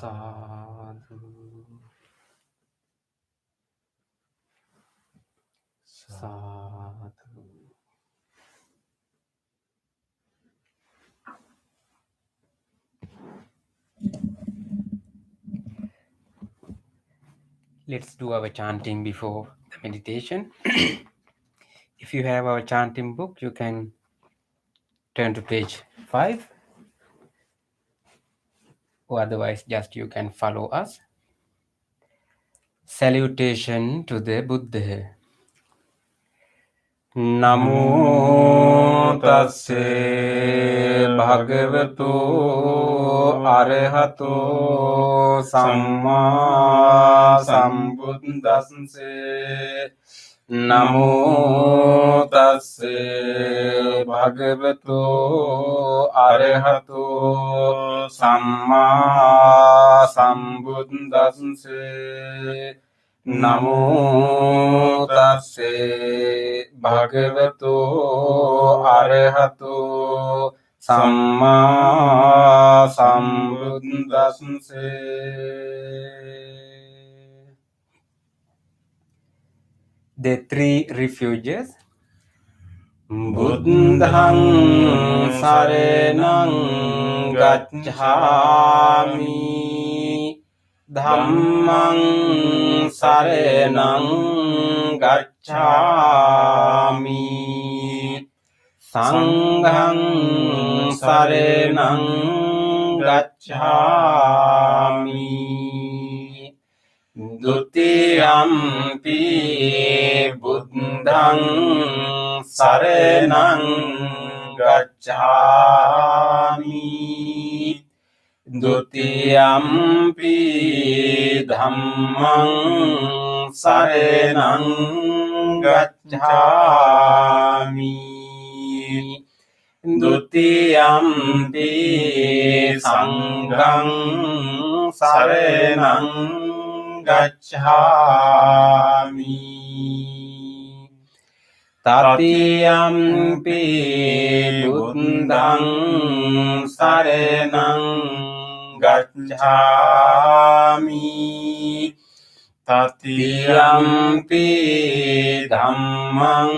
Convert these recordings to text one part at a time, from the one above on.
Sadhu, sadhu. Let's do our chanting before the meditation. If you have our chanting book, you can turn to page 5, or otherwise just you can follow us. Salutation to the Buddha. Namo tassa bhagavato arahato samma sambuddhassa. Namo tassa bhagavato arahato samma sambuddhassa. Namo tassa bhagavato arahato samma sambuddhassa. The three refuges. Buddhang saranang gacchami, Dhammang saranang gacchami, Sanghang saranang gacchami, Dutiyampi buddhang saranang gacchami, Dutiyampi dhammang saranang gacchami, Dutiyampi sanghang saranang gacchami, Tatiyampi buddhang saranang gacchami, Tatiyampi dhammang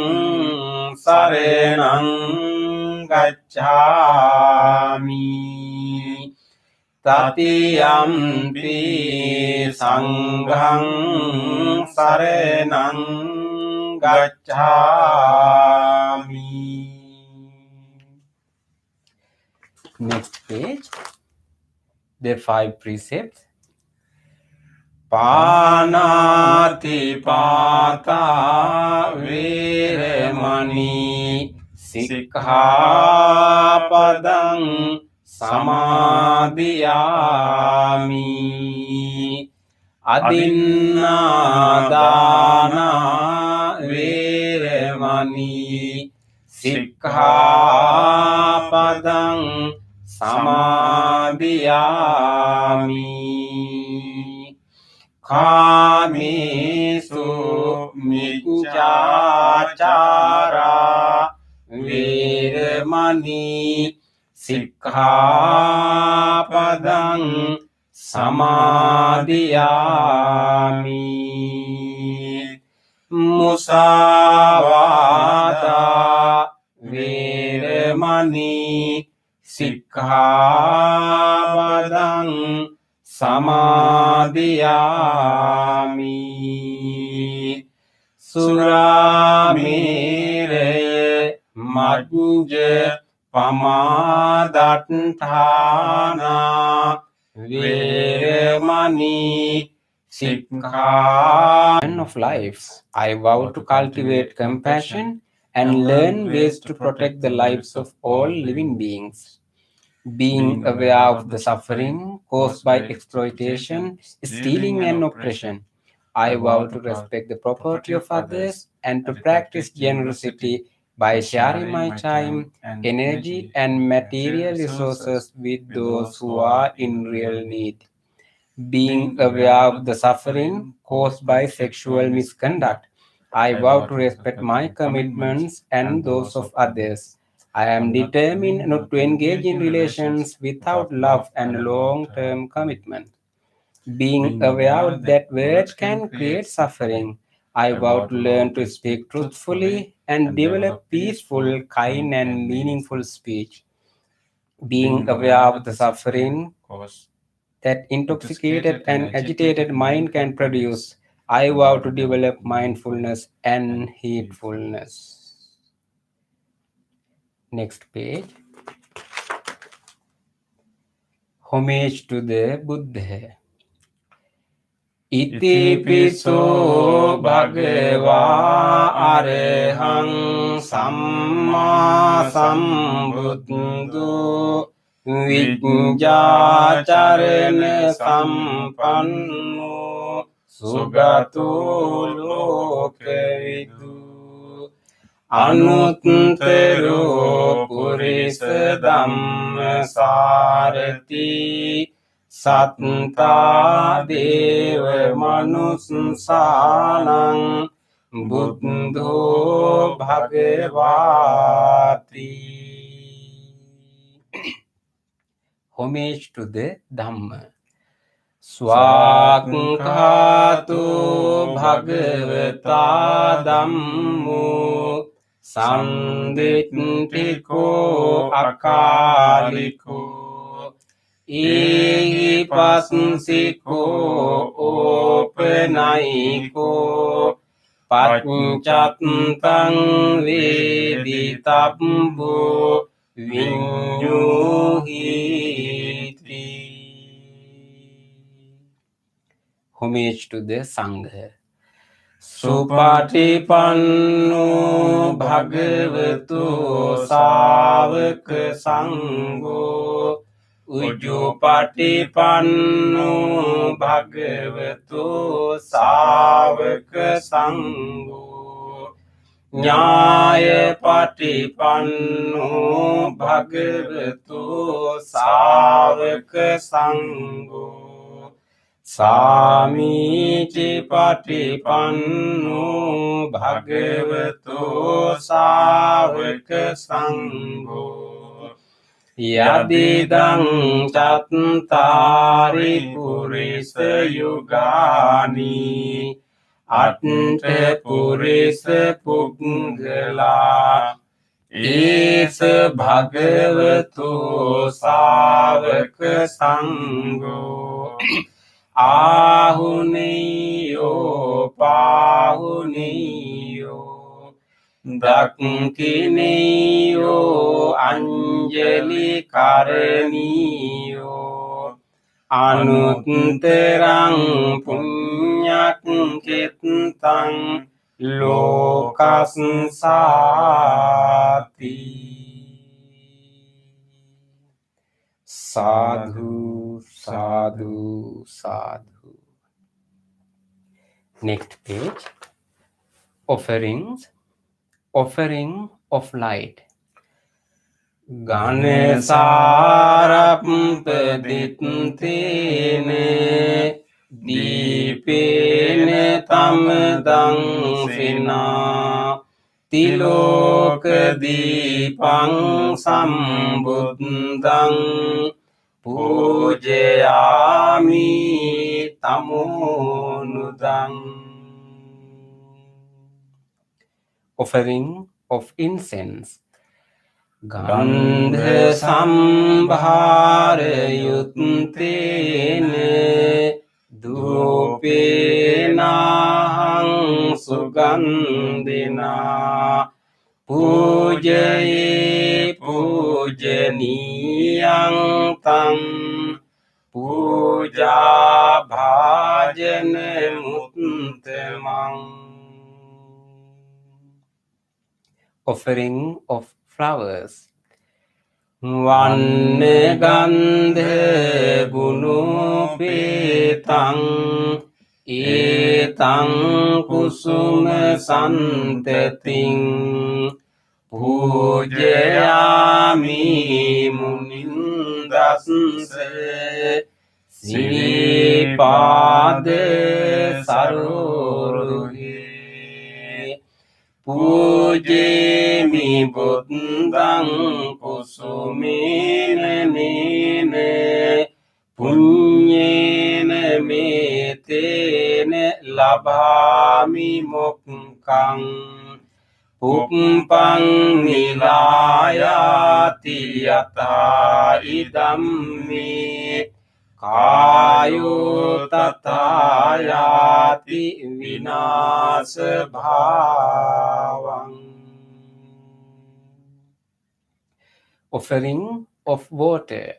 saranang gacchami, Tatiyampi sanghang saranang gacchami. Next page. The 5 precepts. Panati pata veramani sikkhapadang samadhiyami, adinna veramani sikkhapadang samadhiyami, kamesu miccacara veramani sikkhapadang samadhiyami, musavada veramani sikkhapadang samadhiyami, suramere majja pamadatthana veramani sikkha. Of life, I vow to cultivate compassion and learn ways to protect the lives of all living beings. Being aware of the suffering caused by exploitation, stealing, and oppression, I vow to respect the property of others and to practice generosity by sharing my time, energy, and material resources with those who are in real need. Being aware of the suffering caused by sexual misconduct, I vow to respect my commitments and those of others. I am determined not to engage in relations without love and long-term commitment. Being aware that words can create suffering, I vow to learn to speak truthfully and develop peaceful, kind, and meaningful speech. Being aware of the suffering that intoxicated and agitated mind can produce, I vow to develop mindfulness and heedfulness. Next page. Homage to the Buddha. Iti piso bhagava arahang samma sambuddho vijjācarana sampanno sugato lokavidu anuttaro purisa dhamma sarati Satta deva manussanang buddho bhagavati. Homage to the Dhamma. Swakkhatu bhagavata dhammo sanditthiko akaliko Ehi pansiko openaiko paccatthang veditabbo vinyuhiti. Homage to the Sangha. Supatipanno bhagavato sāvaka sangho Ujjupatipanno bhagavato sāvaka sangho Nyāyapatipanno bhagavato sāvaka sangho Sāmīti patipanno bhagavato sāvaka sangho Yadidang cattari purisa yugani Atte purisa punggala Isa bhagavato sāvaka sangho Ahuniyo pahuniyo Dakkhiniyo anjali karaniyo Anutterang punyak kittang lokassati. Sadhu, sadhu, sadhu. Next page. Offerings. Offering of light. Ganesarappaditthene dīpene tamdang sina tiloka dīpang sambuddhang pujayami tamonudang. Offering of incense. Gandha sambhara yuttene dhupenahang sugandhina pujaye pujaniyang tam puja bhajana muttamang. Offering of flowers. Vanne gandhe gunupetang etang kusuma santating pujayami munindasse siripade saroruhe Pujemi buddhang kusumene nene punyene me etene labhami mokkang puppang nilayati yata idammi kayo tatayati vinasa bhavang. Offering of water.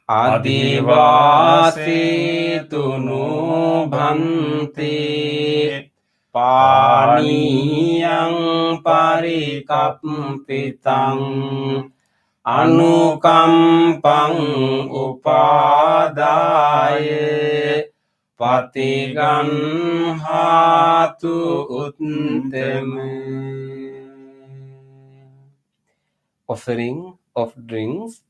Adivasetunu bhante paniyang parikappitang anukampang upadaye patiganhatu utteme. Offering of drinks.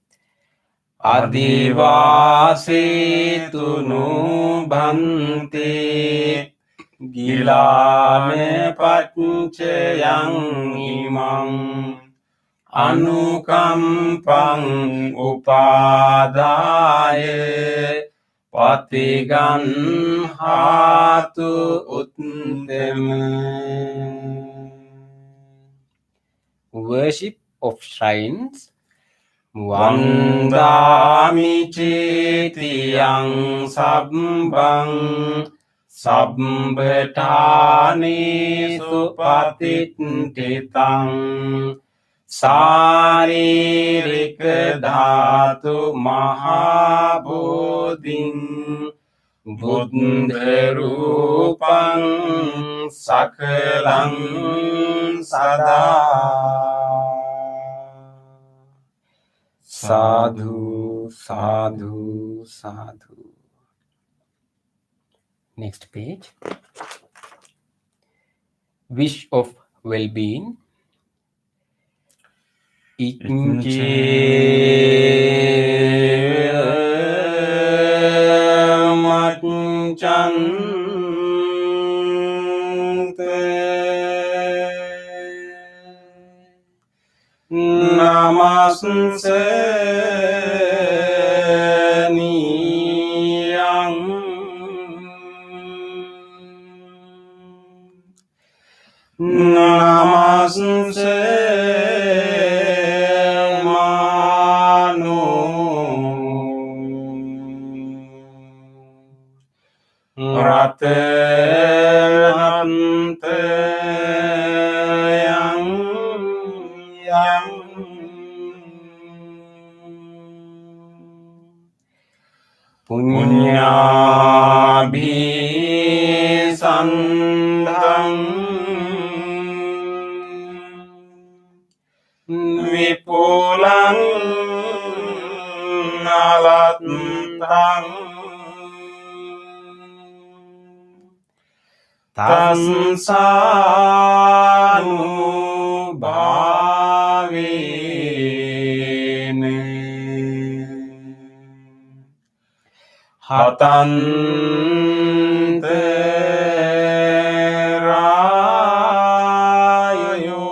Adivasetunu bhante gilane paccayang imang anukampang upadaye patiganhatu utteme. Worship of shrines. Vandami cetiyang sabbang sabbetani supatittitang saririka dhatu mahabodhing buddha rupang sakalang sada. Sadhu, sadhu, sadhu. Next page. Wish of well-being. Inche macchante namaste niyang namaste manu ratenante yang punyabhi sandhang vipulang nalattang tansanu hatante rayo.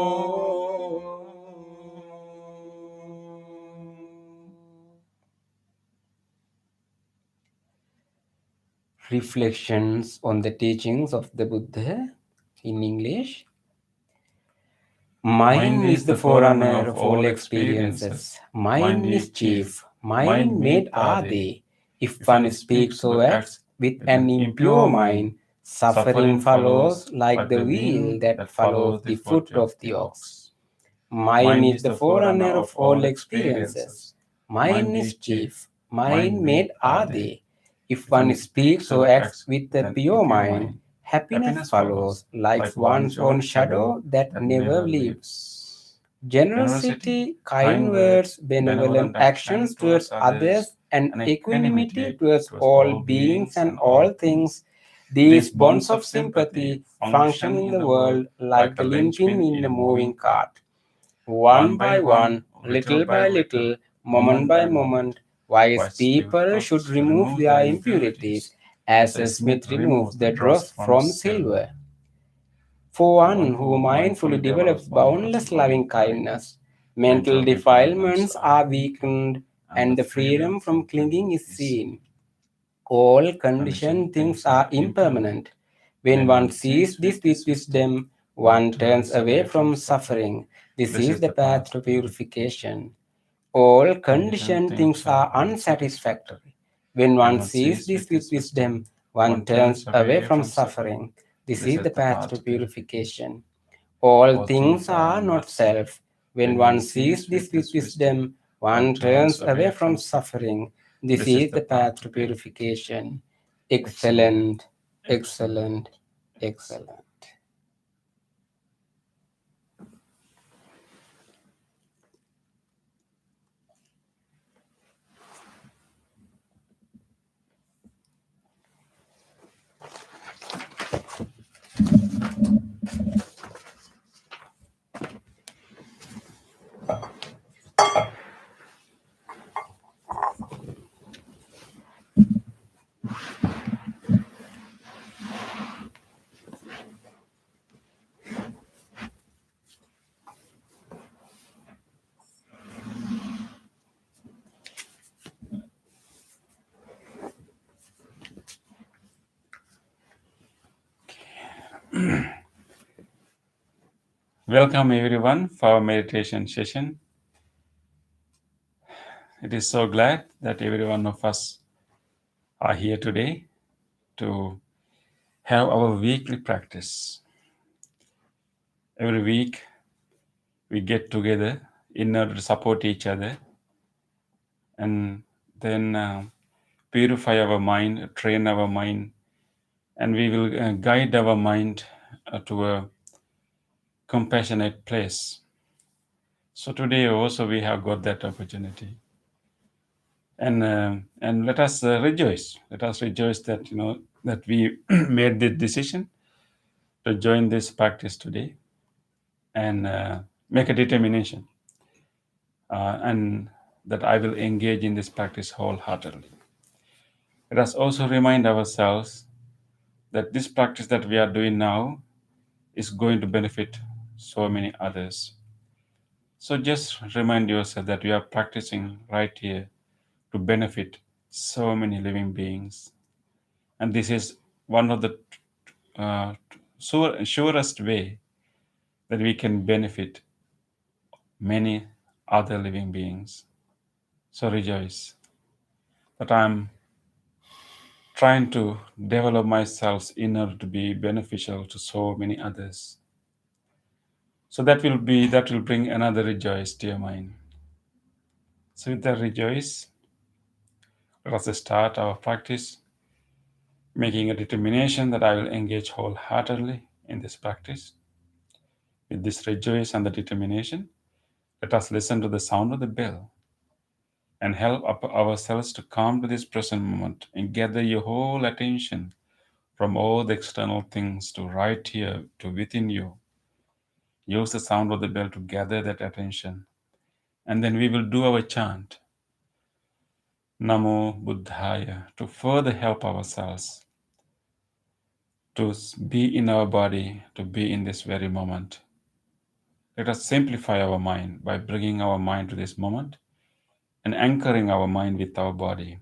Reflections on the teachings of the Buddha in English. Mind is the forerunner of all experiences. Mind is chief. Mind made are they. If one speaks or acts with an impure mind, suffering follows like the wheel that follows the foot of the ox. Mind is the forerunner of all experiences. Mind is chief. Mind made are they. If one speaks or acts with a pure mind, happiness follows like one's own shadow that never leaves. Generosity, kind words, benevolent actions towards others, and equanimity towards all beings and all things, these bonds of sympathy function in the world like the linchpin in a moving cart. One by one, little by little, moment by moment, wise people should remove their impurities as a smith removes the dross from silver. For one who mindfully develops boundless loving kindness, mental defilements are weakened and the freedom from clinging is seen. All conditioned things are impermanent. When one sees this with wisdom, one turns away from suffering. This is the path to purification. All conditioned things are unsatisfactory. When one sees this with wisdom, one turns away from suffering. This is the path to purification. All things are not self. When one sees this with wisdom, one turns away from suffering. This is the path to purification. Excellent, excellent, excellent. Welcome everyone for our meditation session. It is so glad that every one of us are here today to have our weekly practice. Every week we get together in order to support each other and then purify our mind, train our mind, and we will guide our mind to a compassionate place. So today also we have got that opportunity. And let us rejoice. Let us rejoice that that we made the decision to join this practice today and make a determination, and that I will engage in this practice wholeheartedly. Let us also remind ourselves that this practice that we are doing now is going to benefit so many others. So just remind yourself that we are practicing right here to benefit so many living beings. And this is one of the surest way that we can benefit many other living beings. So rejoice that I'm trying to develop myself in order to be beneficial to so many others. So that will bring another rejoice to your mind. So with that rejoice, let us start our practice, making a determination that I will engage wholeheartedly in this practice. With this rejoice and the determination, let us listen to the sound of the bell and help ourselves to come to this present moment and gather your whole attention from all the external things to right here to within you. Use the sound of the bell to gather that attention. And then we will do our chant, Namo Buddhaya, to further help ourselves to be in our body, to be in this very moment. Let us simplify our mind by bringing our mind to this moment and anchoring our mind with our body.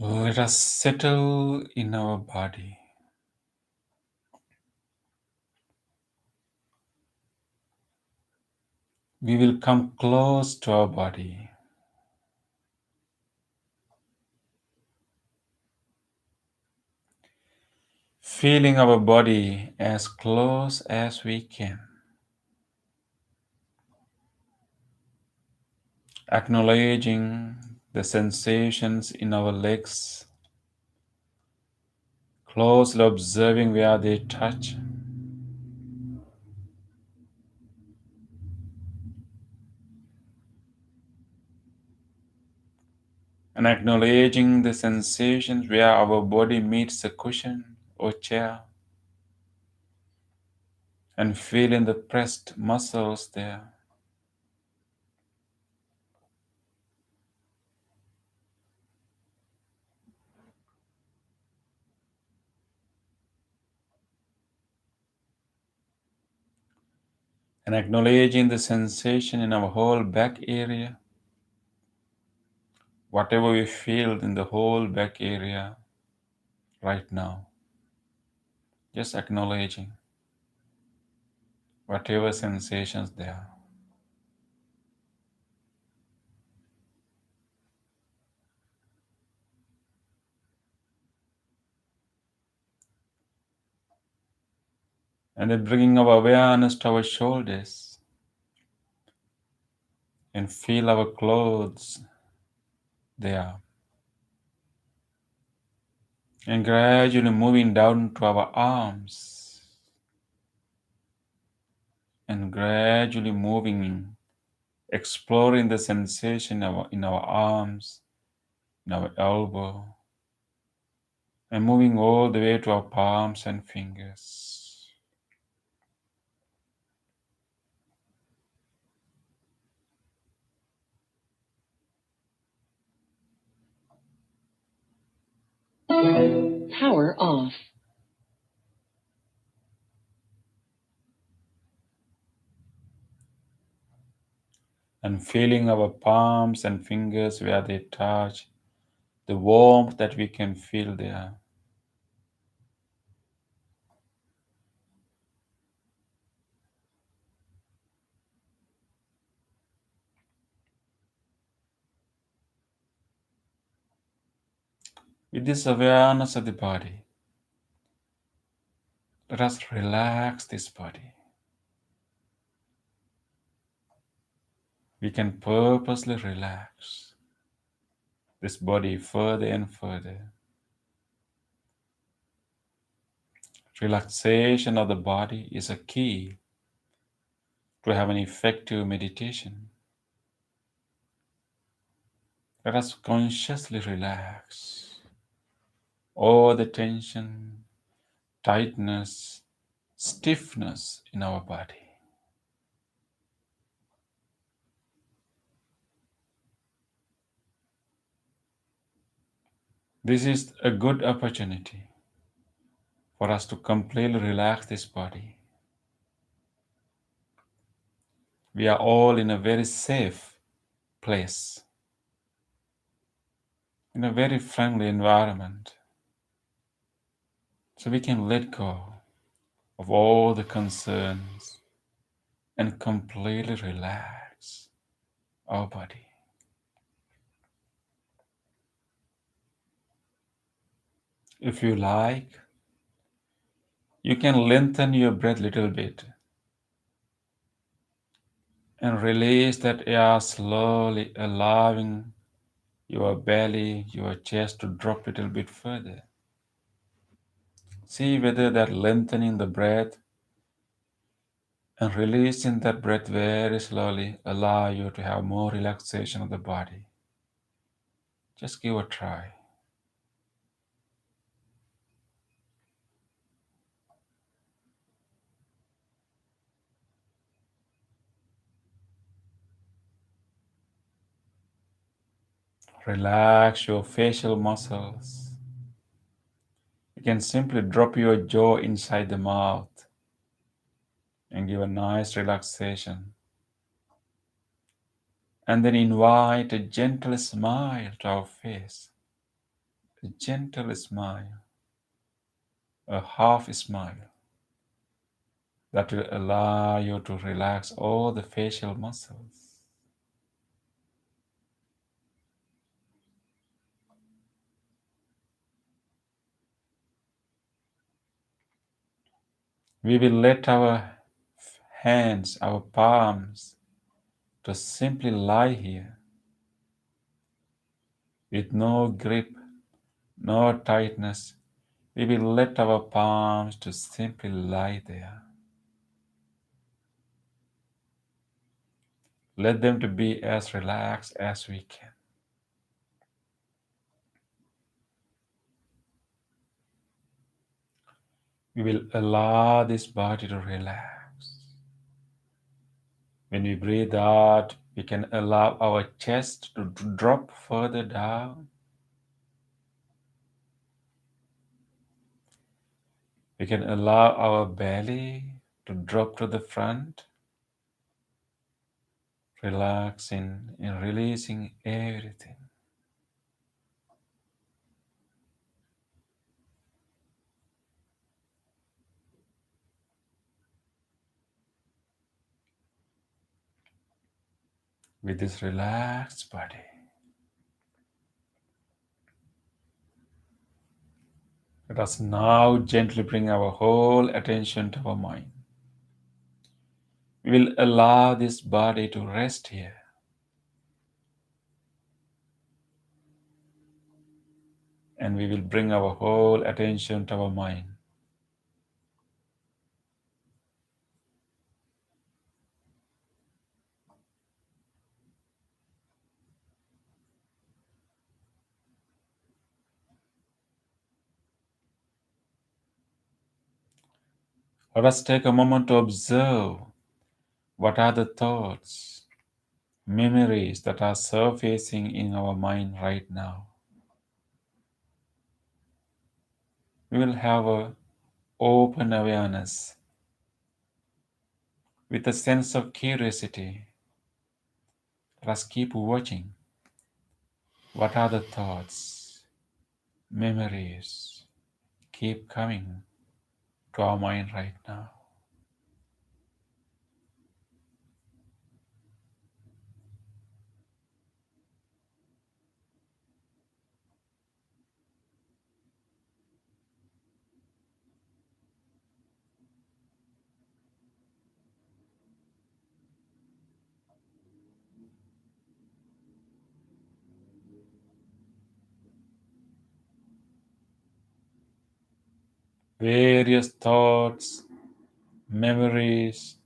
Let us settle in our body. We will come close to our body. Feeling our body as close as we can. Acknowledging the sensations in our legs, closely observing where they touch. And acknowledging the sensations where our body meets a cushion or chair, and feeling the pressed muscles there. And acknowledging the sensation in our whole back area, whatever we feel in the whole back area right now, just acknowledging whatever sensations there. And then bringing our awareness to our shoulders and feel our clothes there. And gradually moving down to our arms and gradually moving, exploring the sensation in our arms, in our elbow, and moving all the way to our palms and fingers. Power off. And feeling our palms and fingers where they touch, the warmth that we can feel there. With this awareness of the body, let us relax this body. We can purposely relax this body further and further. Relaxation of the body is a key to have an effective meditation. Let us consciously relax all the tension, tightness, stiffness in our body. This is a good opportunity for us to completely relax this body. We are all in a very safe place, in a very friendly environment. So we can let go of all the concerns and completely relax our body. If you like, you can lengthen your breath a little bit and release that air slowly, allowing your belly, your chest to drop a little bit further. See whether that lengthening the breath and releasing that breath very slowly allow you to have more relaxation of the body. Just give a try. Relax your facial muscles. You can simply drop your jaw inside the mouth and give a nice relaxation. And then invite a gentle smile to our face. A gentle smile, a half smile that will allow you to relax all the facial muscles. We will let our hands, our palms, to simply lie here with no grip, no tightness. We will let our palms to simply lie there. Let them to be as relaxed as we can. We will allow this body to relax. When we breathe out, we can allow our chest to drop further down. We can allow our belly to drop to the front, relaxing and releasing everything. with this relaxed body. Let us now gently bring our whole attention to our mind. We will allow this body to rest here. And we will bring our whole attention to our mind. Let us take a moment to observe what are the thoughts, memories that are surfacing in our mind right now. We will have a open awareness with a sense of curiosity. Let us keep watching. What are the thoughts, memories keep coming to our mind right now? Various thoughts, memories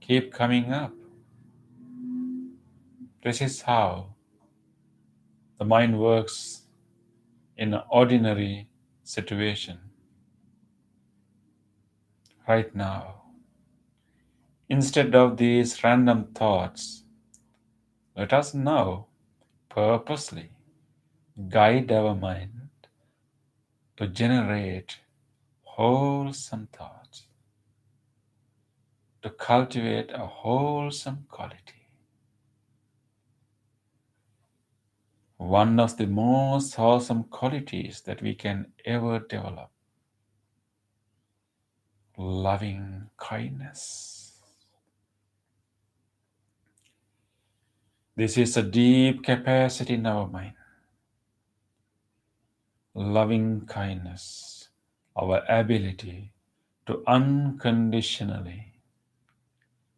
keep coming up. This is how the mind works in an ordinary situation. Right now, instead of these random thoughts, let us now purposely guide our mind to generate wholesome thoughts, to cultivate a wholesome quality. One of the most wholesome qualities that we can ever develop, loving kindness. This is a deep capacity in our mind. Loving kindness, our ability to unconditionally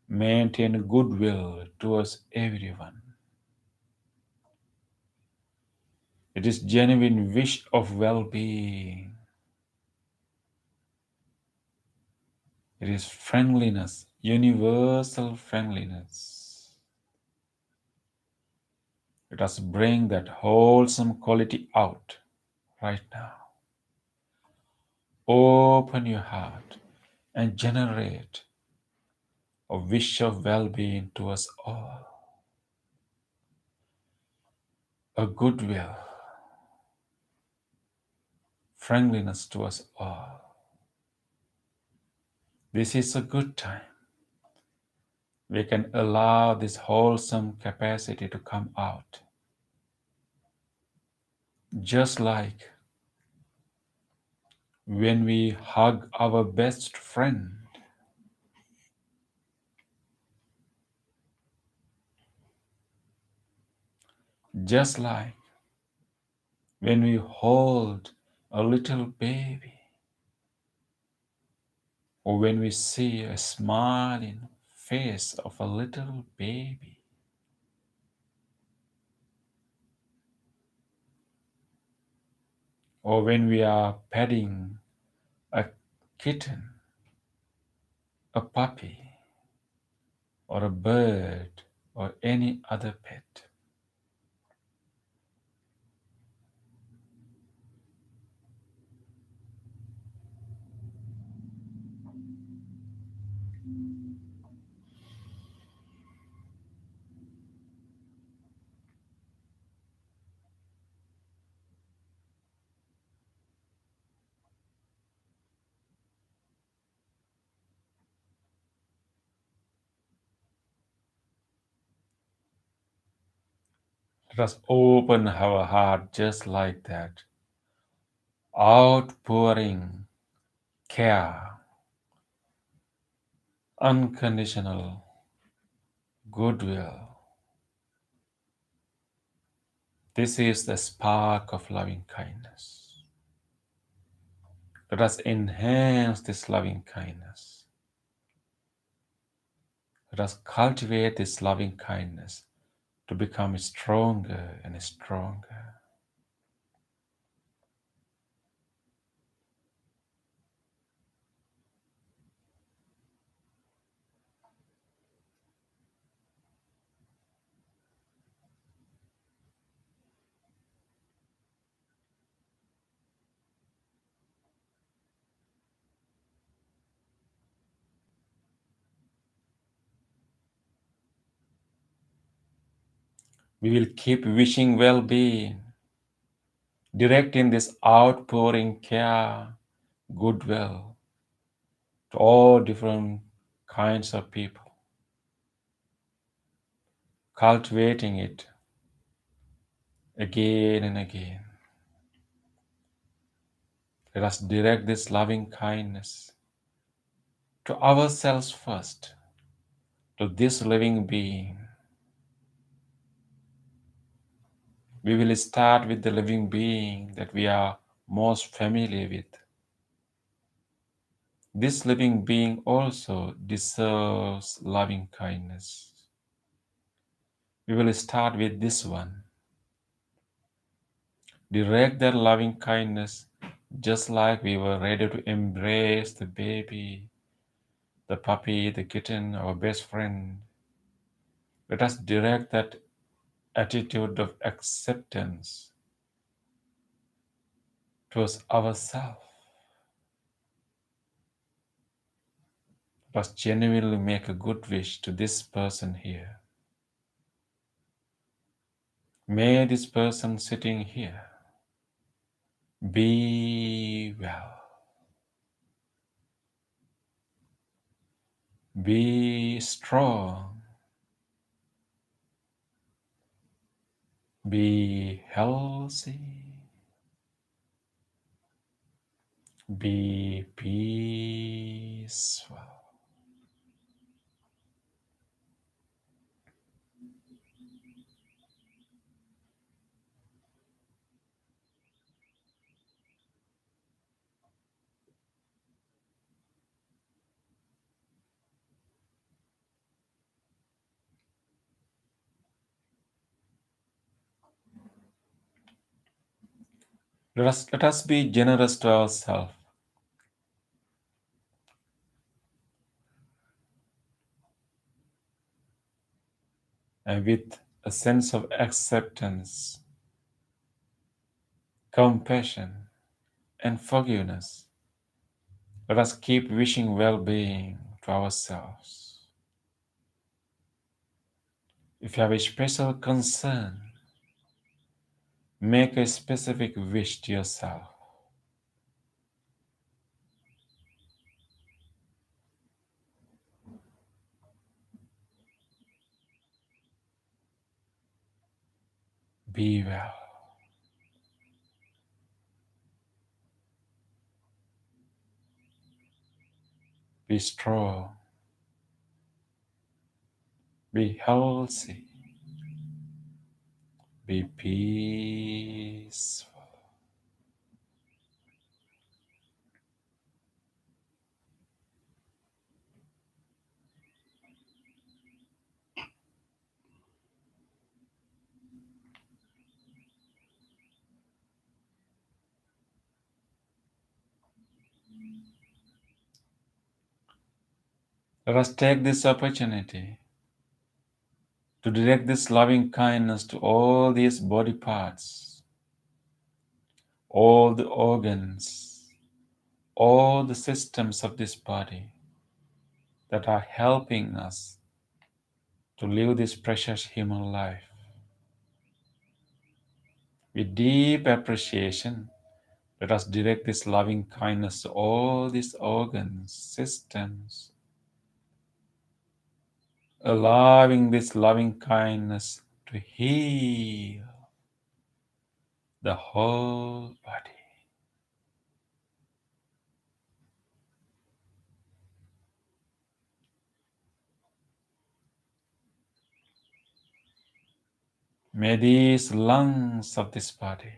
maintain goodwill towards everyone. It is genuine wish of well-being. It is friendliness, universal friendliness. Let us bring that wholesome quality out right now. Open your heart and generate a wish of well-being to us all. A goodwill, friendliness to us all. This is a good time. We can allow this wholesome capacity to come out. Just like when we hug our best friend, just like when we hold a little baby, or when we see a smiling face of a little baby, or when we are petting a kitten, a puppy, or a bird, or any other pet. Let us open our heart just like that, outpouring care, unconditional goodwill. This is the spark of loving kindness. Let us enhance this loving kindness. Let us cultivate this loving kindness to become stronger and stronger. We will keep wishing well-being, directing this outpouring care, goodwill to all different kinds of people, cultivating it again and again. Let us direct this loving kindness to ourselves first, to this living being. We will start with the living being that we are most familiar with. This living being also deserves loving kindness. We will start with this one. Direct that loving kindness just like we were ready to embrace the baby, the puppy, the kitten, our best friend. Let us direct that attitude of acceptance towards ourselves. Let us genuinely make a good wish to this person here. May this person sitting here be well, be strong, be healthy, be peaceful. Let us be generous to ourselves and with a sense of acceptance, compassion, and forgiveness. Let us keep wishing well-being to ourselves. If you have a special concern, make a specific wish to yourself. Be well. Be strong. Be healthy. Be peaceful. Let us take this opportunity to direct this loving kindness to all these body parts, all the organs, all the systems of this body that are helping us to live this precious human life. With deep appreciation, let us direct this loving kindness to all these organs, systems, allowing this loving kindness to heal the whole body. May these lungs of this body,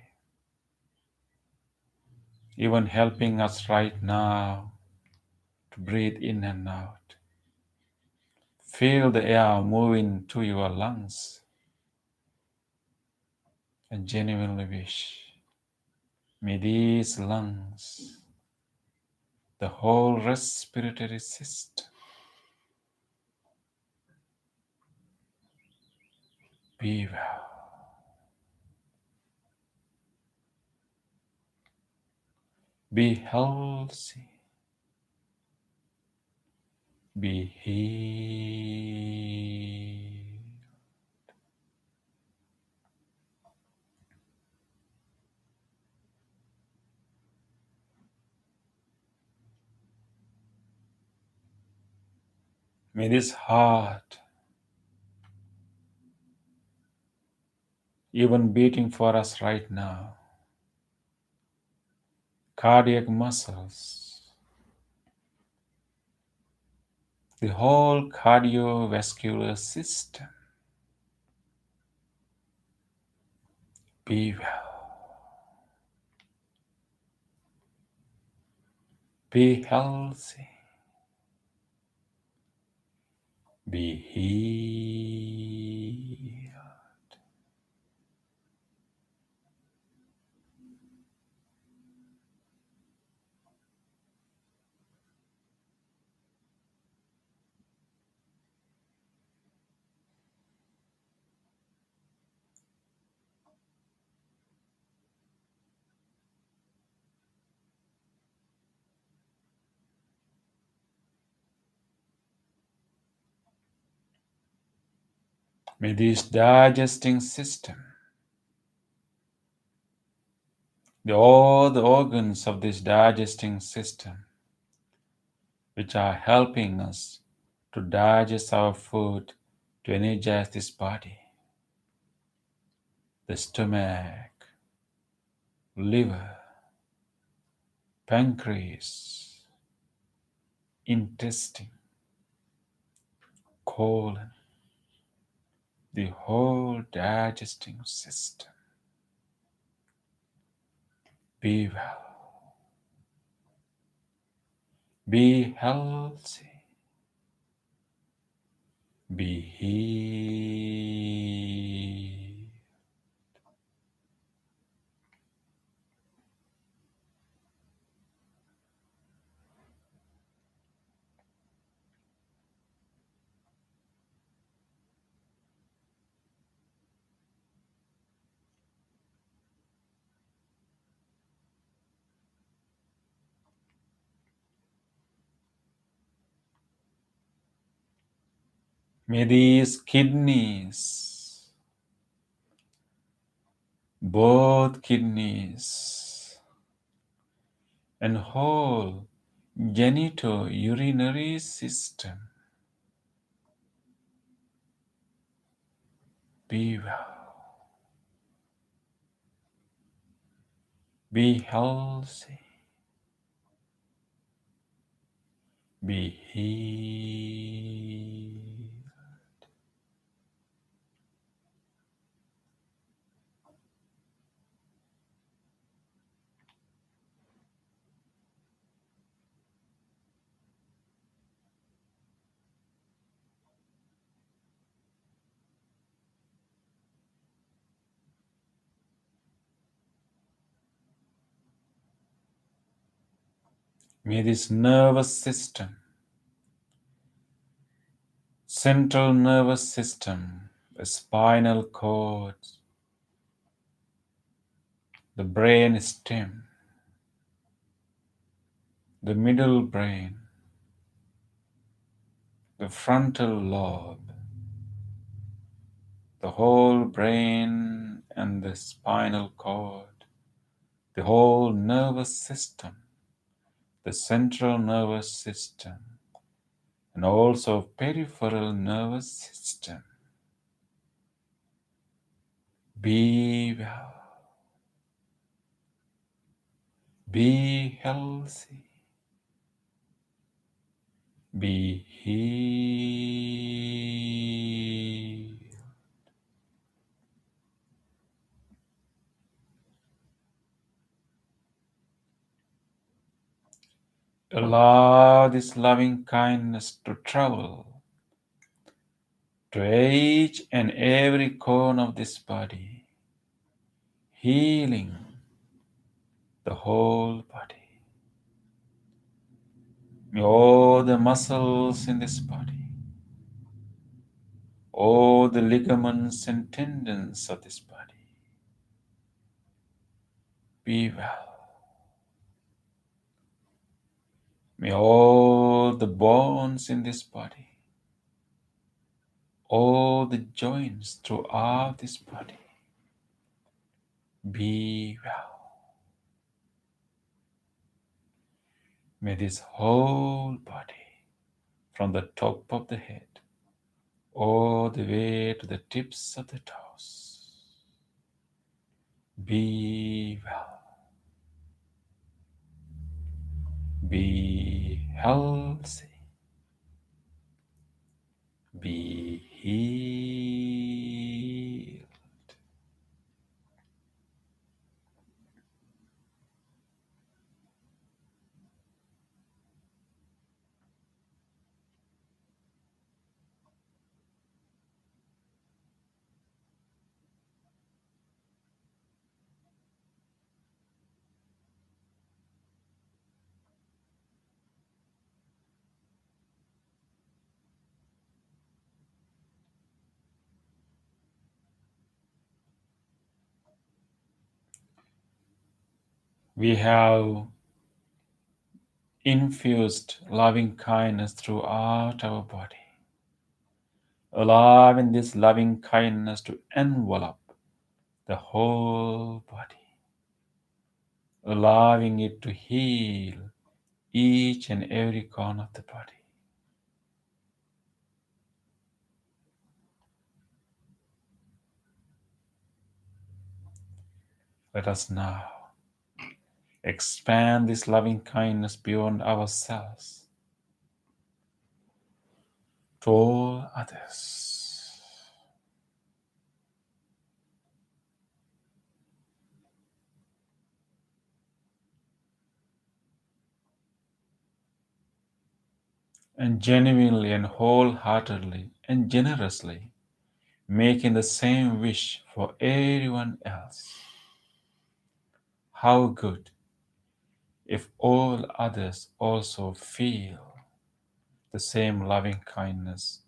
even helping us right now to breathe in and out, feel the air moving to your lungs, and genuinely wish, may these lungs, the whole respiratory system, be well, be healthy, be healed. May this heart, even beating for us right now, cardiac muscles, the whole cardiovascular system, be well, be healthy, be healed. May this digesting system, all the organs of this digesting system, which are helping us to digest our food, to energize this body, the stomach, liver, pancreas, intestine, colon, the whole digesting system, be well, be healthy, be healed. May these kidneys, both kidneys, and whole genitourinary system be well, be healthy, be healed. May this nervous system, central nervous system, the spinal cord, the brain stem, the middle brain, the frontal lobe, the whole brain and the spinal cord, the whole nervous system, the central nervous system, and also peripheral nervous system, be well, be healthy, be healed. Allow this loving kindness to travel to each and every corner of this body, healing the whole body. May all the muscles in this body, all the ligaments and tendons of this body be well. May all the bones in this body, all the joints throughout this body be well. May this whole body, from the top of the head all the way to the tips of the toes, be well. Be healthy. Be healed. We have infused loving kindness throughout our body, allowing this loving kindness to envelop the whole body, allowing it to heal each and every corner of the body. Let us now expand this loving kindness beyond ourselves to all others. And genuinely and wholeheartedly and generously making the same wish for everyone else. How good if all others also feel the same loving kindness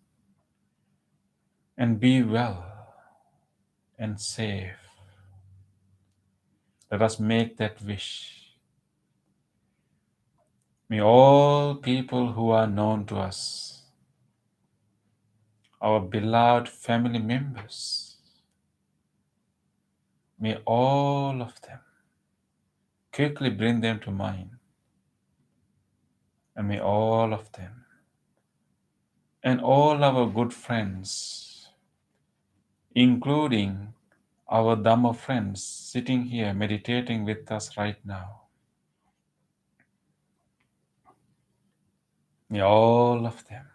and be well and safe. Let us make that wish. May all people who are known to us, our beloved family members, may all of them quickly bring them to mind, and may all of them and all our good friends, including our Dhamma friends sitting here meditating with us right now, may all of them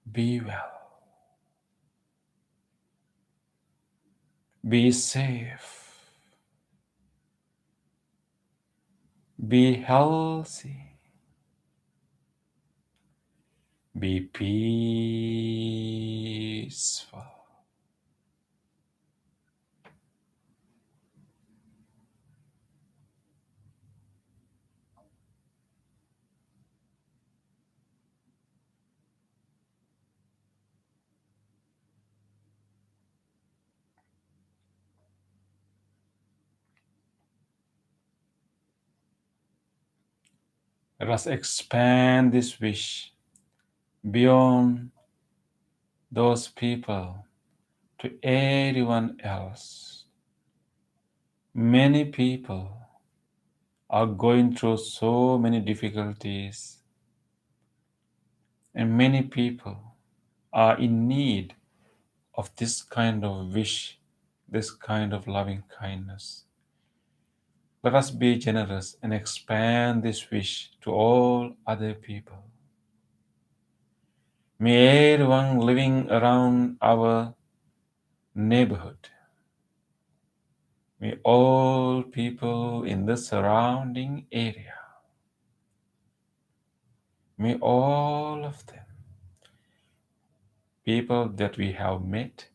be well, be safe, be healthy, be peaceful. Let us expand this wish beyond those people to everyone else. Many people are going through so many difficulties, and many people are in need of this kind of wish, this kind of loving kindness. Let us be generous and expand this wish to all other people. May everyone living around our neighborhood, may all people in the surrounding area May all of them, people that we have met,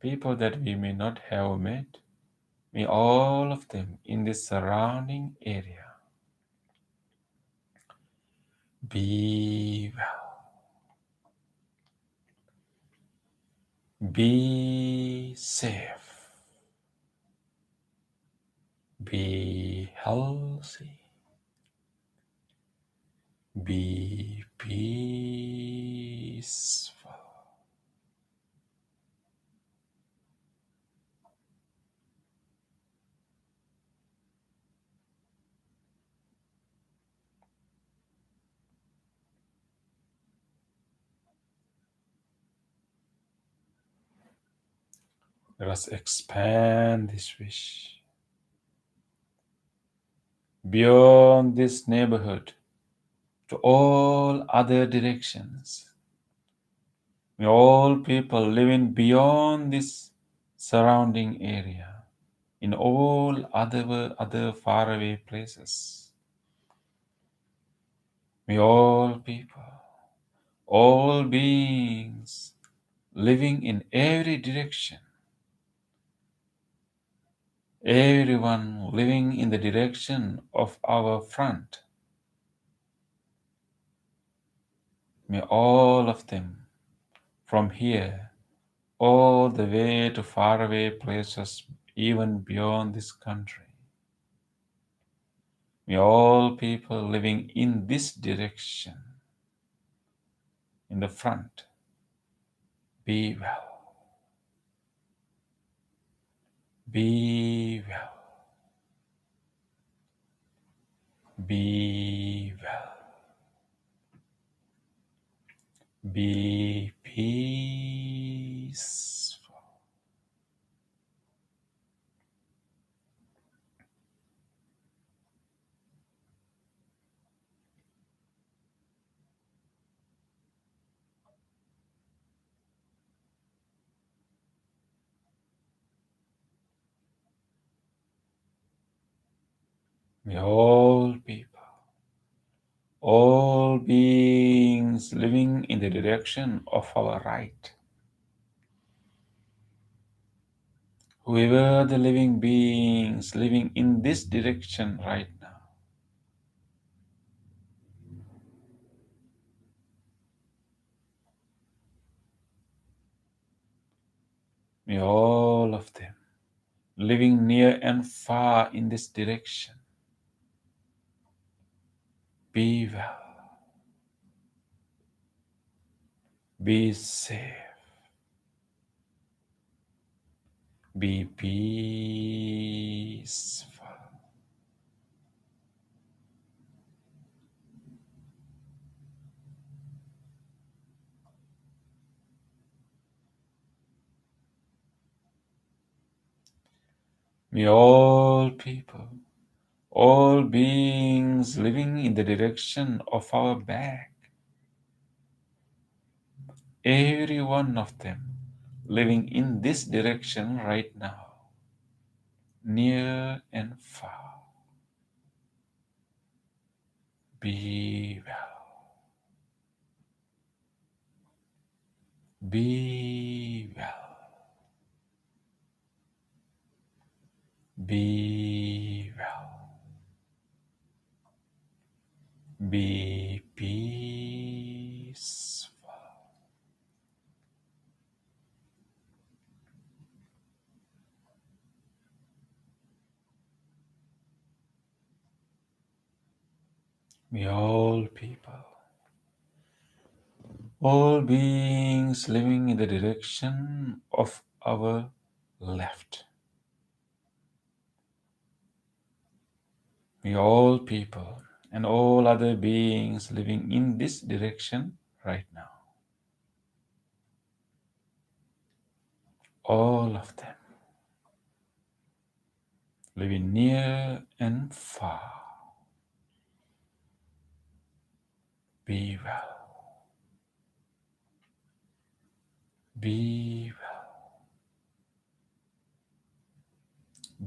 people that we may not have met, may all of them in this surrounding area be well, be safe, be healthy, be peaceful. Let us expand this wish beyond this neighborhood to all other directions. May all people living beyond this surrounding area, in all other faraway places, may all people, all beings living in every direction, everyone living in the direction of our front, may all of them from here all the way to faraway places, even beyond this country. May all people living in this direction, in the front, be well, be well, be well, be peaceful. May all people, all beings living in the direction of our right, whoever the living beings living in this direction right now, may all of them living near and far in this direction be well, be safe, be peaceful. May all people, all beings living in the direction of our back, every one of them living in this direction right now, near and far, be well, be well, be well, be peaceful. May all people, all beings living in the direction of our left, may all people and all other beings living in this direction right now, all of them living near and far, be well, be well,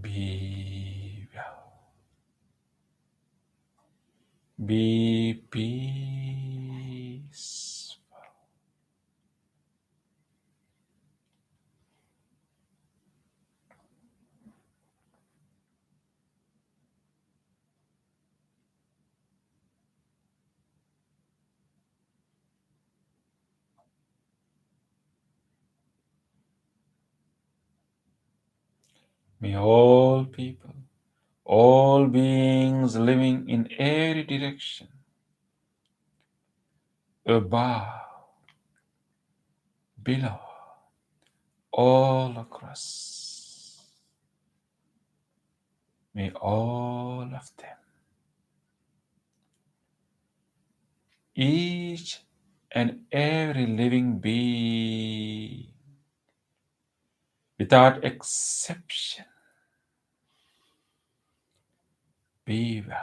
be well, be peaceful. May all people, all beings living in every direction, above, below, all across, may all of them, each and every living being, without exception, be well,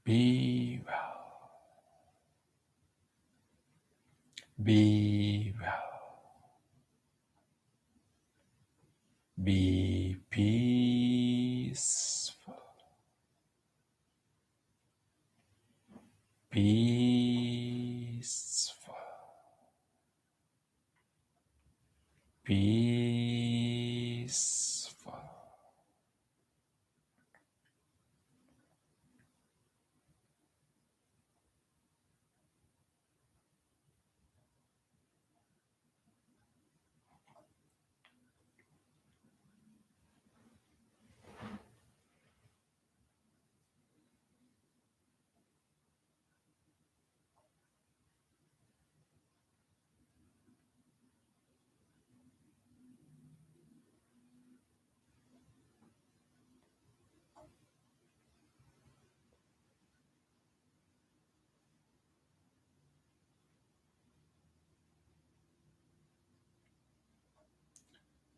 be well, be well, be peaceful, peaceful, peaceful.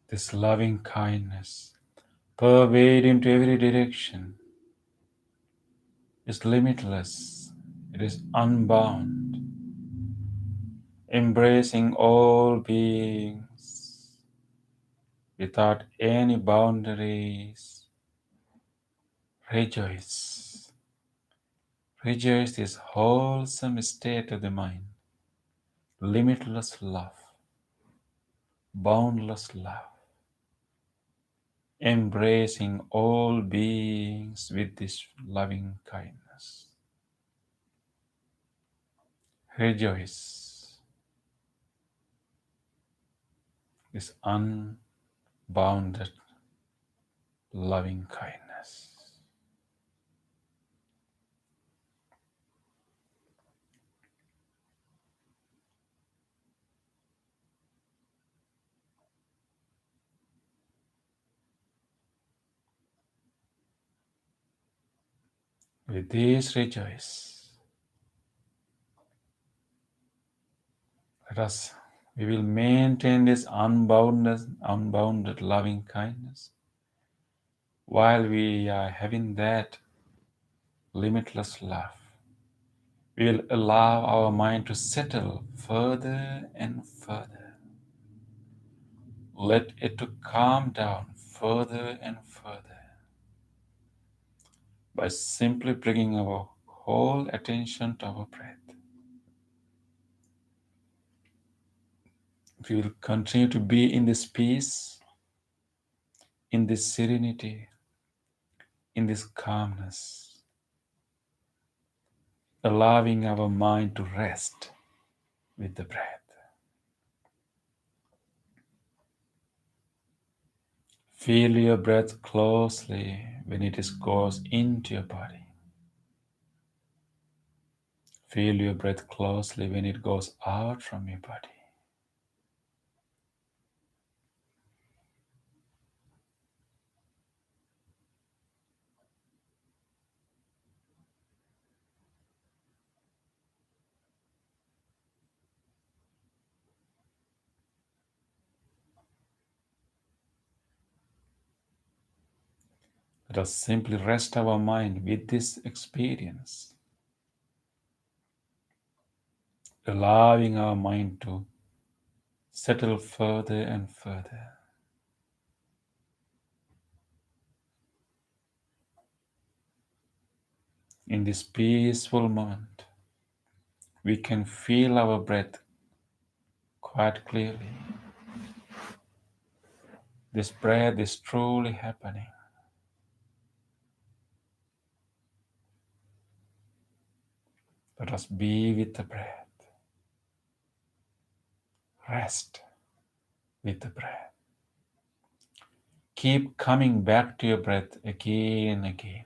This loving kindness pervade into every direction is limitless, it is unbound, embracing all beings without any boundaries. Rejoice. Rejoice this wholesome state of the mind, limitless love, boundless love, embracing all beings with this loving kindness. Rejoice this unbounded loving kindness. With this rejoice, we will maintain this unbounded loving kindness while we are having that limitless love. We will allow our mind to settle further and further. Let it to calm down further and further by simply bringing our whole attention to our breath. We will continue to be in this peace, in this serenity, in this calmness, allowing our mind to rest with the breath. Feel your breath closely when it goes into your body. Feel your breath closely when it goes out from your body. Let us simply rest our mind with this experience, allowing our mind to settle further and further. In this peaceful moment, we can feel our breath quite clearly. This breath is truly happening. Let us be with the breath. Rest with the breath. Keep coming back to your breath again and again.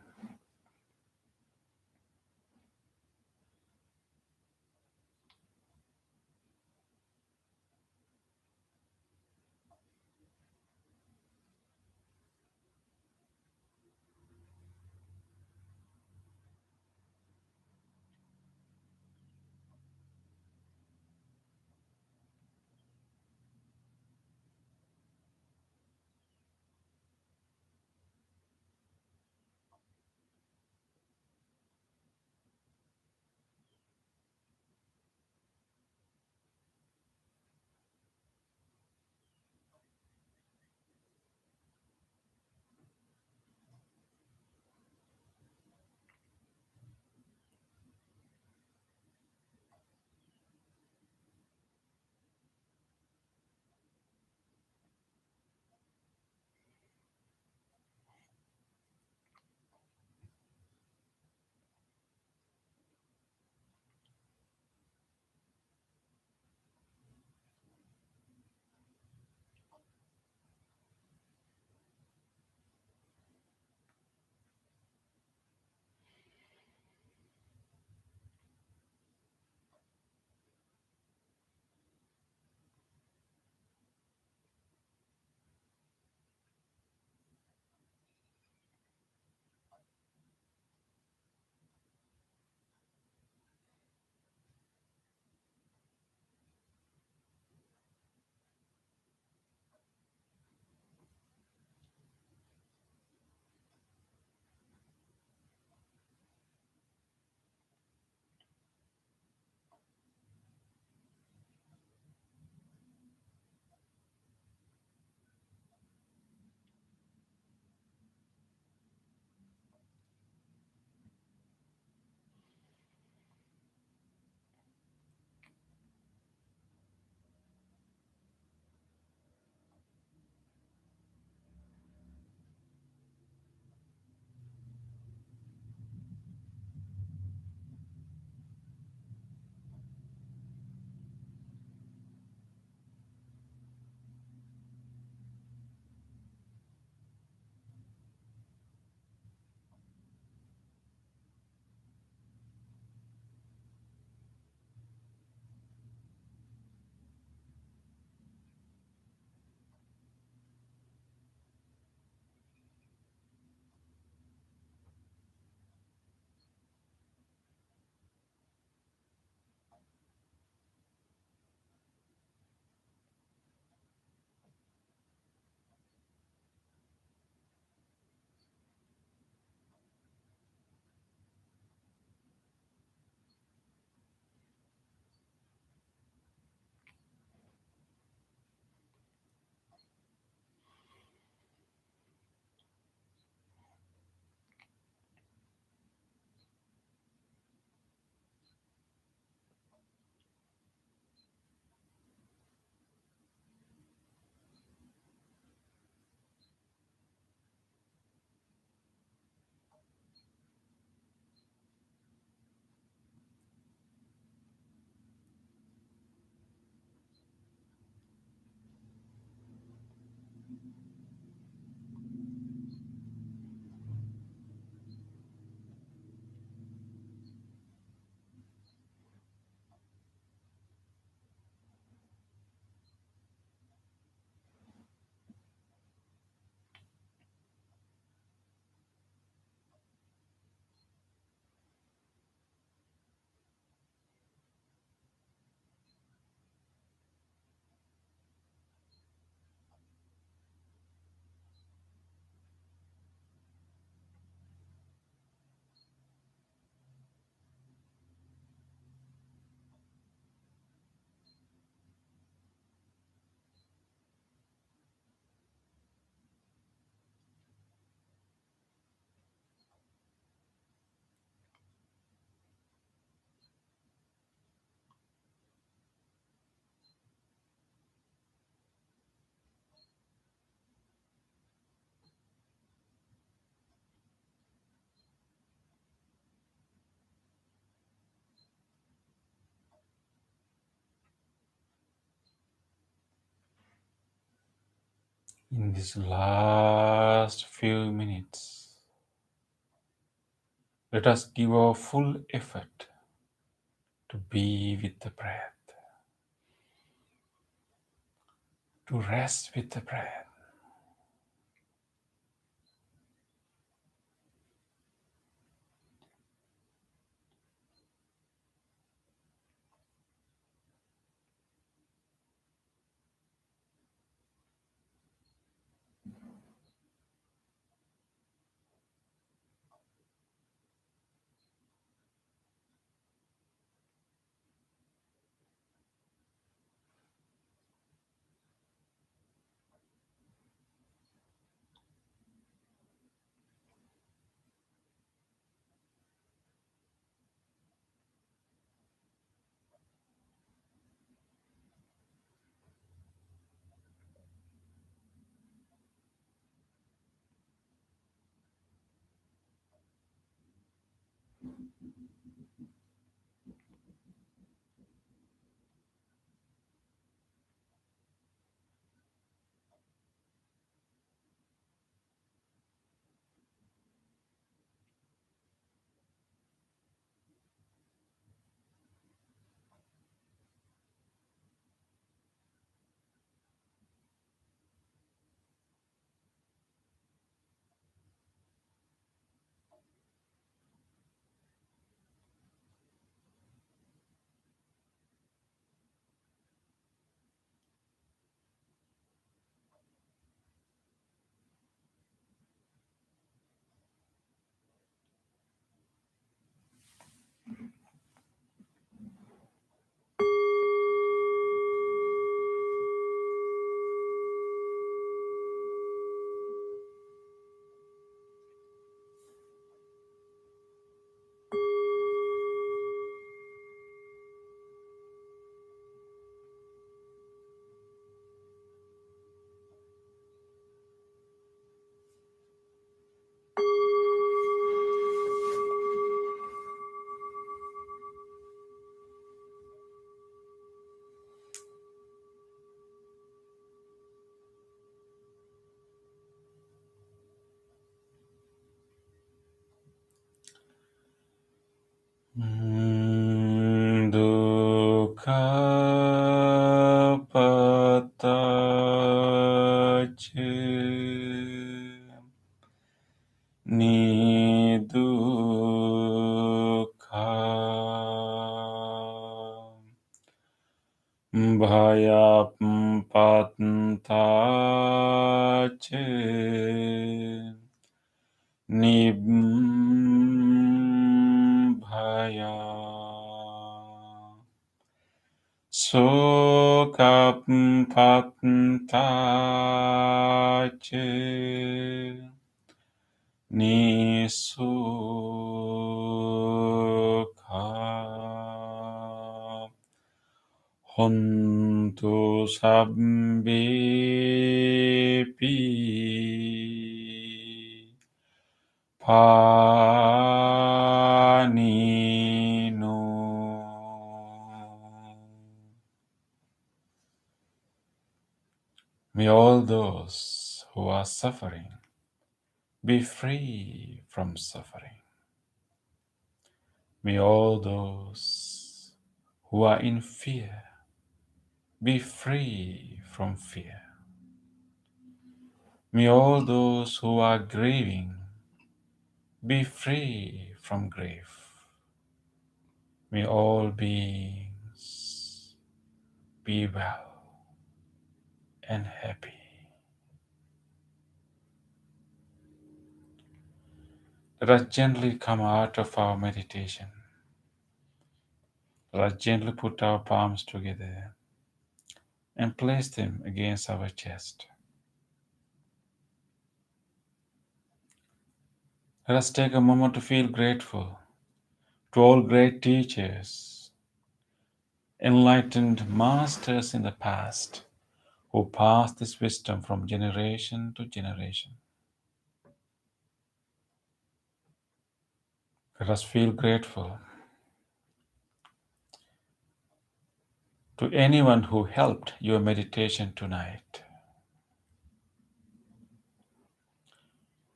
In these last few minutes, let us give our full effort to be with the breath, to rest with the breath. Dukkha patache nidukkha bhayapattache nibbhaya sokapattache nisukha hontu sabbepi panino. May all those who are suffering be free from suffering. May all those who are in fear be free from fear. May all those who are grieving be free from grief. May all beings be well and happy. Let us gently come out of our meditation. Let us gently put our palms together and place them against our chest. Let us take a moment to feel grateful to all great teachers, enlightened masters in the past who passed this wisdom from generation to generation. Let us feel grateful to anyone who helped your meditation tonight.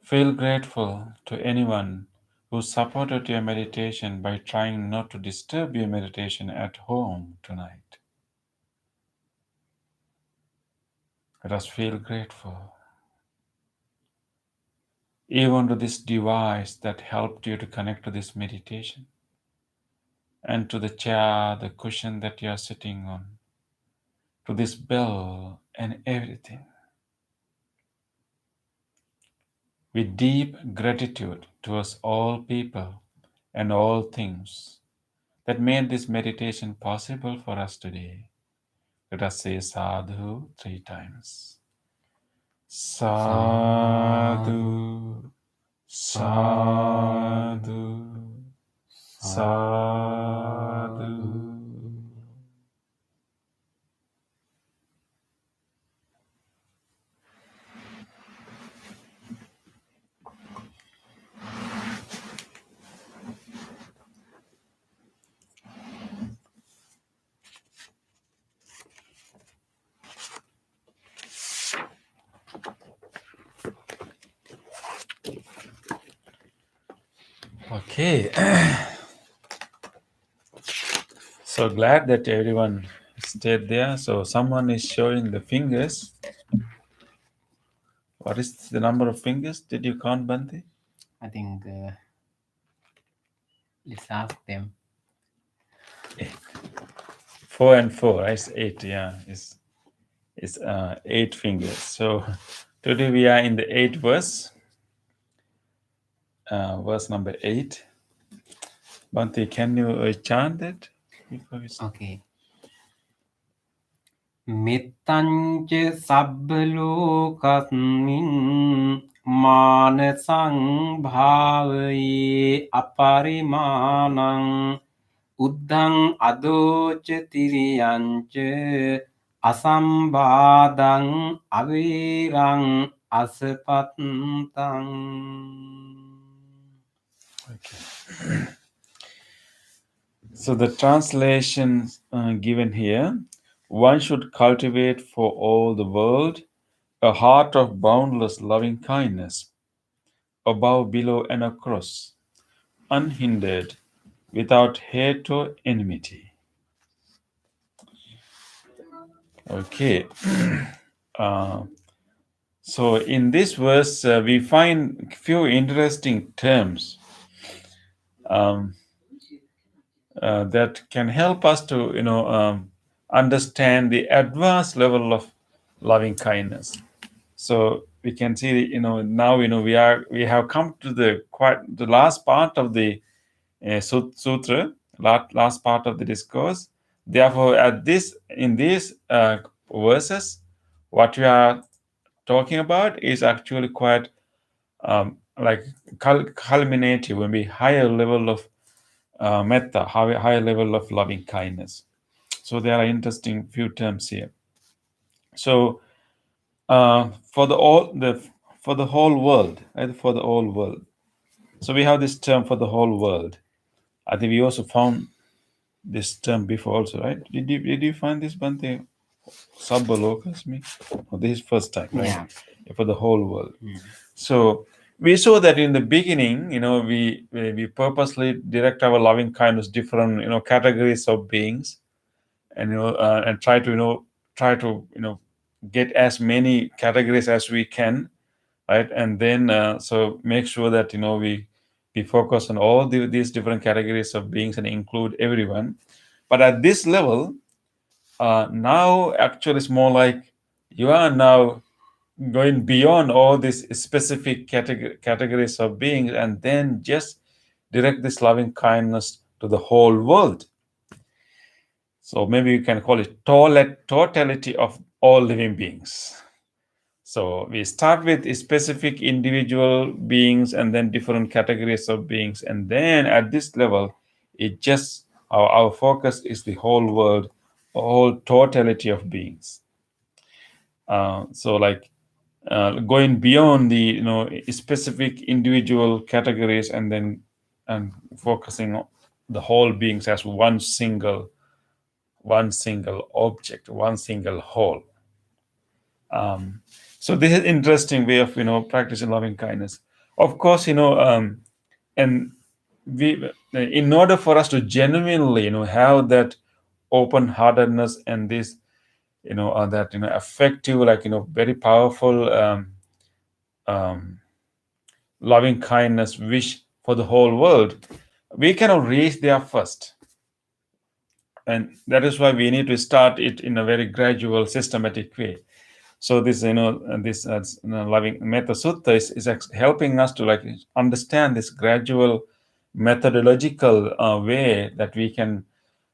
Feel grateful to anyone who supported your meditation by trying not to disturb your meditation at home tonight. Let us feel grateful. Even to this device that helped you to connect to this meditation, and to the chair, the cushion that you are sitting on, to this bell and everything. With deep gratitude towards all people and all things that made this meditation possible for us today, let us say sadhu 3 times. Sadhu, sadhu, sadhu. Okay. So glad that everyone stayed there. So someone is showing the fingers. What is the number of fingers? Did you count, Bante? I think let's ask them. 4 and 4. It's 8. Yeah, it's 8 fingers. So today we are in the 8th verse. Verse number 8. Bante, can you chant it? Okay. මෙත්තංච සබ්බ ලෝකස්මින් මානසං භාවයේ අපරිමාණං උද්ධං අදෝච තිරියංච අසම්බාධං අවීරං අසපත්තං. Okay. So the translation given here, one should cultivate for all the world a heart of boundless loving kindness, above, below, and across, unhindered, without hate or enmity. Okay. So in this verse, we find few interesting terms that can help us to, understand the advanced level of loving kindness. So we can see, now, we have come to the last part of the sutra, last part of the discourse. Therefore, in these verses, what we are talking about is actually quite like culminative, maybe higher level of metta, higher level of loving kindness. So there are interesting few terms here. So for the whole world, right? For the whole world. So we have this term for the whole world. I think we also found this term before also, right? Did you find this, Bante? Sabbalokasmi? Oh, this is first time, right? Yeah. For the whole world. So we saw that in the beginning, we purposely direct our loving kindness different, categories of beings, and and try to get as many categories as we can, right? And then so make sure that we focus on all these different categories of beings and include everyone. But at this level, now actually it's more like you are now going beyond all these specific categories of beings, and then just direct this loving kindness to the whole world. So maybe you can call it totality of all living beings. So we start with specific individual beings and then different categories of beings. And then at this level, it just, our focus is the whole world, whole totality of beings. So like going beyond the, specific individual categories and then focusing on the whole beings as one single object, one single whole. So this is interesting way of practicing loving kindness. Of course, and we, in order for us to genuinely, have that open-heartedness and this, that effective, like very powerful, um, loving kindness wish for the whole world, we cannot reach there first, and that is why we need to start it in a very gradual, systematic way. So this, this loving metta sutta is helping us to like understand this gradual methodological way that we can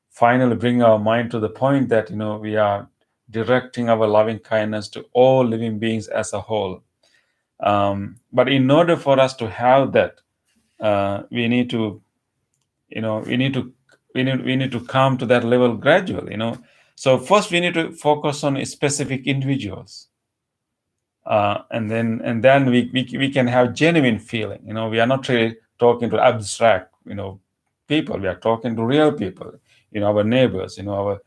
finally bring our mind to the point that we are directing our loving kindness to all living beings as a whole. But in order for us to have that, we need to, we need to come to that level gradually. So first we need to focus on specific individuals, and then we can have genuine feeling. We are not really talking to abstract people. We are talking to real people, our neighbors, our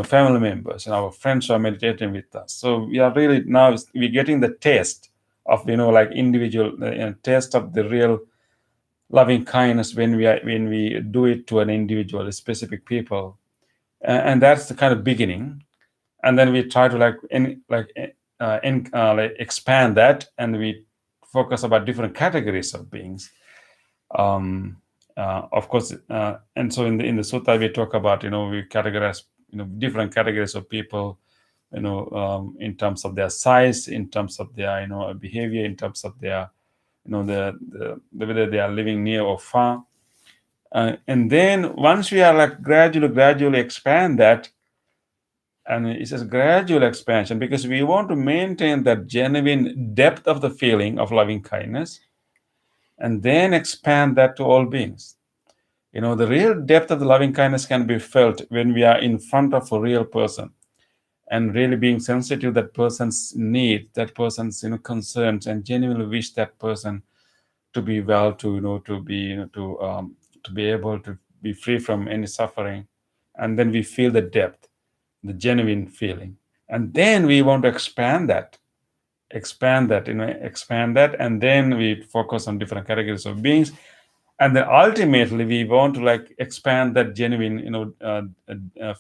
family members, and our friends who are meditating with us. So we are really now we're getting the taste of like individual taste of the real loving kindness when we do it to an individual, a specific people, and that's the kind of beginning. And then we try to like expand that, and we focus about different categories of beings. Of course, and so in the sutta we talk about we categorize different categories of people, in terms of their size, in terms of their behavior, in terms of their the whether they are living near or far. And then once we are like gradually expand that, and it's a gradual expansion because we want to maintain that genuine depth of the feeling of loving kindness, and then expand that to all beings. The real depth of the loving kindness can be felt when we are in front of a real person and really being sensitive to that person's need, that person's concerns, and genuinely wish that person to be well, to be to be able to be free from any suffering. And then we feel the depth, the genuine feeling, and then we want to expand that, and then we focus on different categories of beings, and then ultimately we want to like expand that genuine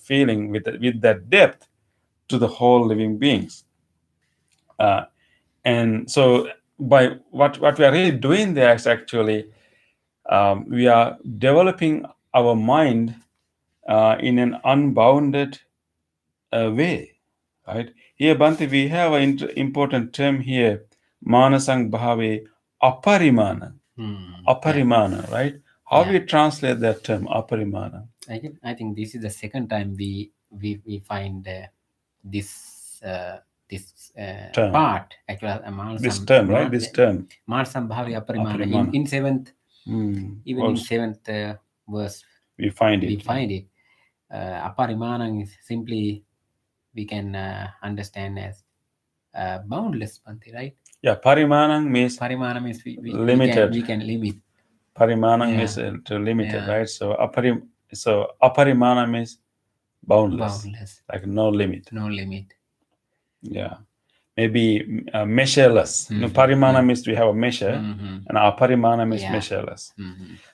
feeling with that depth to the whole living beings. And so by what we are really doing there is actually we are developing our mind in an unbounded way, right? Here, Bhante, we have an important term here, manasang bhave aparimana. Aparimana, right? How Yeah. we translate that term, aparimana? I think this is the second time we find this Term. part actually. This term, right? This term. Mansambhavi Aparimana. Aparimana. In seventh, even in Also, seventh verse, we find we it. find it. Aparimanam is simply we can understand as boundless, Bhante, right? Yeah, parimanam means Parimanam is limited. We can limit. Parimanam Yeah. is to limited, Yeah. right? So aparimanam is boundless, Boundless, like no limit. no limit. Yeah, maybe measureless. Parimana means we have a measure, and aparimana means Yeah. measureless.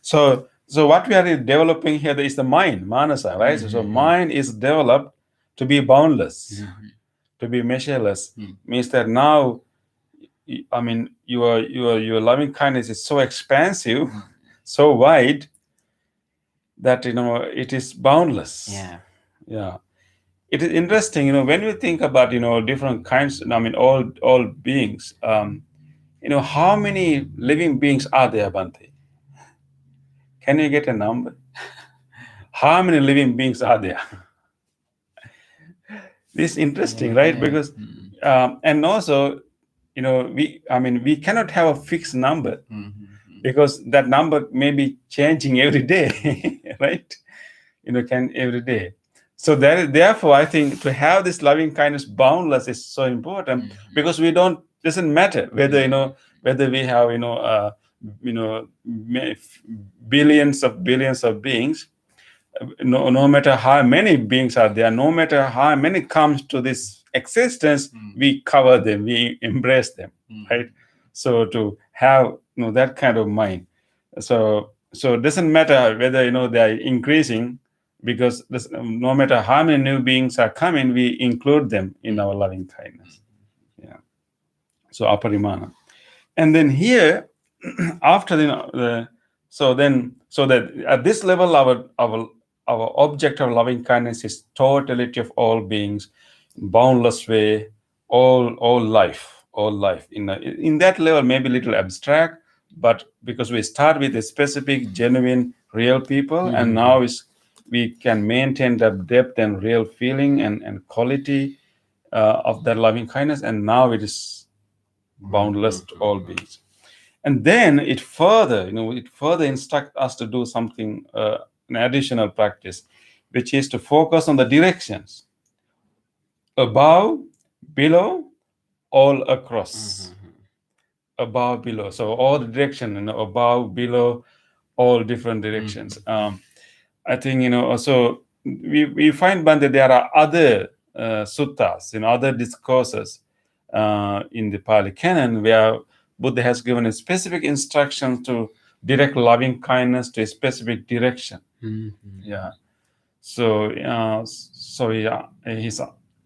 So what we are developing here is the mind, manasa, right? So mind is developed to be boundless, to be measureless. Means that now, I mean, your loving kindness is so expansive, so wide that it is boundless. Yeah. Yeah. It is interesting, when you think about different kinds. I mean, all beings. How many living beings are there, Bhante? Can you get a number? How many living beings are there? This is interesting, right? Because and also, we cannot have a fixed number because that number may be changing every day, right? Can every day. So therefore, I think to have this loving kindness boundless is so important because doesn't matter whether whether we have billions of beings. No matter how many beings are there, no matter how many comes to this existence, we cover them, we embrace them, right? So to have that kind of mind. So it doesn't matter whether they are increasing, because no matter how many new beings are coming, we include them in our loving kindness. Yeah. So aparimana. And then here, after so that at this level, our object of loving kindness is totality of all beings, boundless way, all life. In that level, maybe a little abstract, but because we start with a specific, genuine, real people, and now we can maintain the depth and real feeling and quality of that loving kindness, and now it is boundless to all beings. And then it further instructs us to do something, an additional practice, which is to focus on the directions above, below, all across. Above, below, so all the direction, above, below, all different directions. I think also we find, Bhante, there are other suttas, other discourses in the Pali Canon where Buddha has given a specific instruction to direct loving kindness to a specific direction. Yeah. So yeah,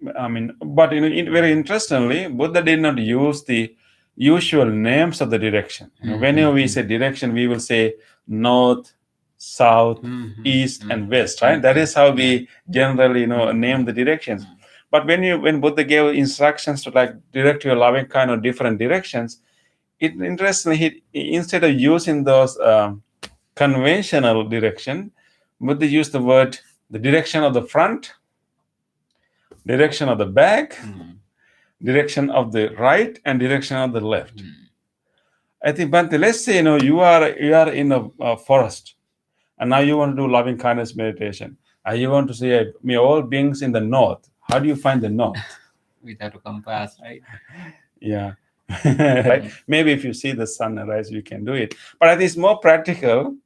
but very interestingly, Buddha did not use the usual names of the direction. Whenever we say direction, we will say north, south, east, and west, right? That is how we generally name the directions. But when Buddha gave instructions to direct your loving kind of different directions, interestingly, instead of using those conventional direction, Buddha used the word the direction of the front, direction of the back, direction of the right, and direction of the left. I think, Bhante, let's say you are in a forest, and now you want to do loving kindness meditation, and you want to say, may all beings in the north. How do you find the north? Without a compass, right? Yeah. Right? Maybe if you see the sunrise, you can do it. But I think it's more practical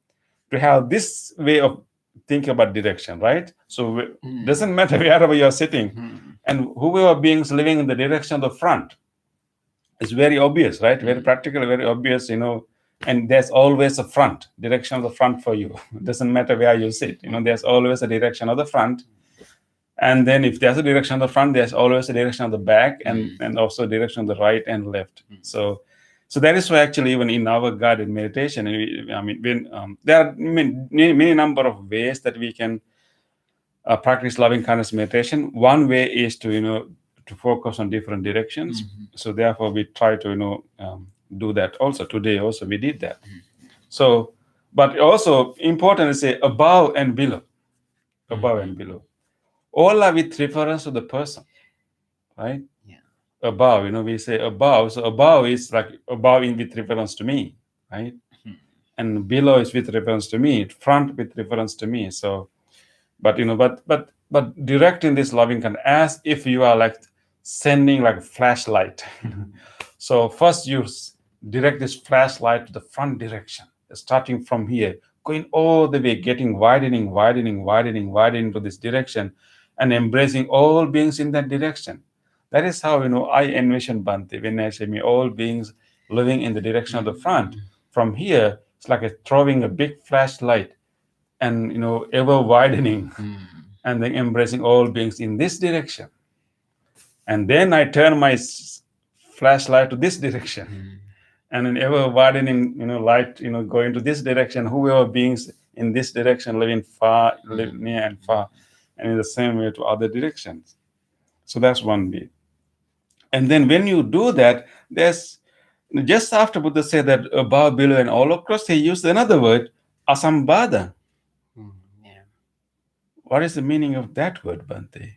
to have this way of thinking about direction, right? So it doesn't matter wherever you're sitting, and whoever beings living in the direction of the front, it's very obvious, right? Very practical, very obvious, and there's always a front, direction of the front for you. It doesn't matter where you sit, there's always a direction of the front. And then if there's a direction of the front, there's always a direction of the back, and also direction of the right and left. So that is why actually even in our guided meditation, there are many number of ways that we can practice loving kindness meditation. One way is to focus on different directions. So therefore we try to do that also. Today also we did that. So, but also important is say above and below. Above and below. All are with reference to the person, right? Yeah. Above, we say above. So above is like above in with reference to me, right? And below is with reference to me. Front with reference to me. So, but directing this loving kind as if you are like sending like a flashlight. So first you direct this flashlight to the front direction, starting from here, going all the way, getting widening to this direction, and embracing all beings in that direction. That is how I envision Bhante when I say me all beings living in the direction of the front. From here, it's like throwing a big flashlight and ever widening, and then embracing all beings in this direction. And then I turn my flashlight to this direction, and an ever widening light going to this direction, whoever beings in this direction living far, live near and far, and in the same way to other directions. So that's one way. And then when you do that, there's just after Buddha said that above, below, and all across, he used another word, asambada. What is the meaning of that word, Bhante?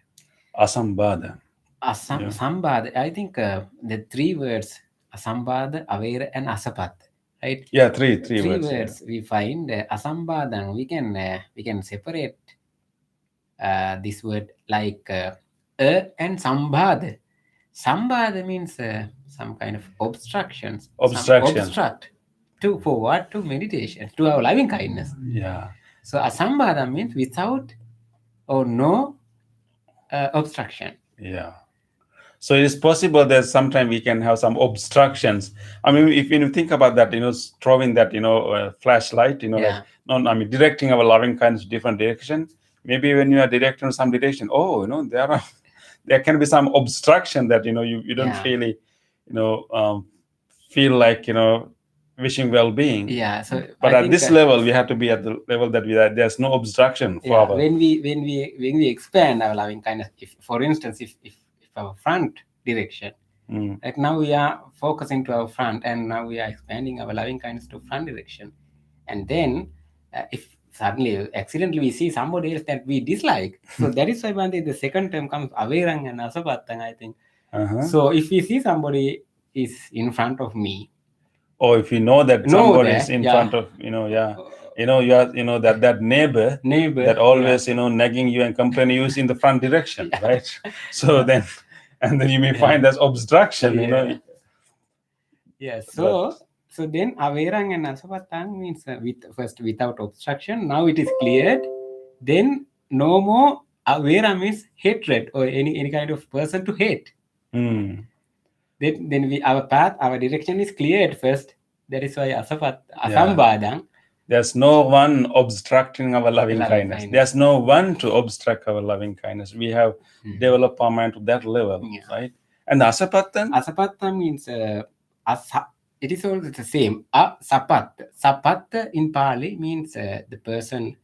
Asambada. Sambada. I think the three words, Asambada, Avera, and Asapat, right? Yeah, three words. Yeah. We find Asambada. We can separate this word like and Sambada. Sambada means some kind of obstructions. Obstruction. Obstruct. For what? To meditation, to our loving kindness. Yeah. So Asambada means without or no obstruction. Yeah. So it is possible that sometimes we can have some obstructions. I mean, if you think about that, throwing that, flashlight, like, Yeah. no, I mean, directing our loving kindness different direction. Maybe when you are directing some direction, there can be some obstruction that, you don't Yeah. really, feel like, wishing well-being. Yeah. So But I at think this level, we have to be at the level that there's no obstruction for yeah, our. when we expand our loving kindness, if for instance, if our front direction, Mm, like now we are focusing to our front, and now we are expanding our loving kindness to front direction, and then if suddenly accidentally we see somebody else that we dislike, so that is why Bhante, the second term comes averang and asapattang, I think. uh-huh. So if we see somebody is in front of me, Or if you know that know somebody that, is in yeah, front of, you are, that neighbor neighbor, that always, nagging you and complaining you is in the front direction, Yeah. right? So then, and then you may find there's obstruction, Yeah. Yeah. But- So then averang and asapattang means first without obstruction. Now it is cleared. Then no more avera means hatred or any kind of person to hate. Hmm. Then our path, our direction is cleared first. That is why Yeah. asambadang. There's no one obstructing our loving Loving kindness. kindness. There's no one to obstruct our loving kindness. We have developed our mind to that level, Yeah. right? And the asapattan? Asapattam means it is all the same. Sapat. Sapat in Pali means the person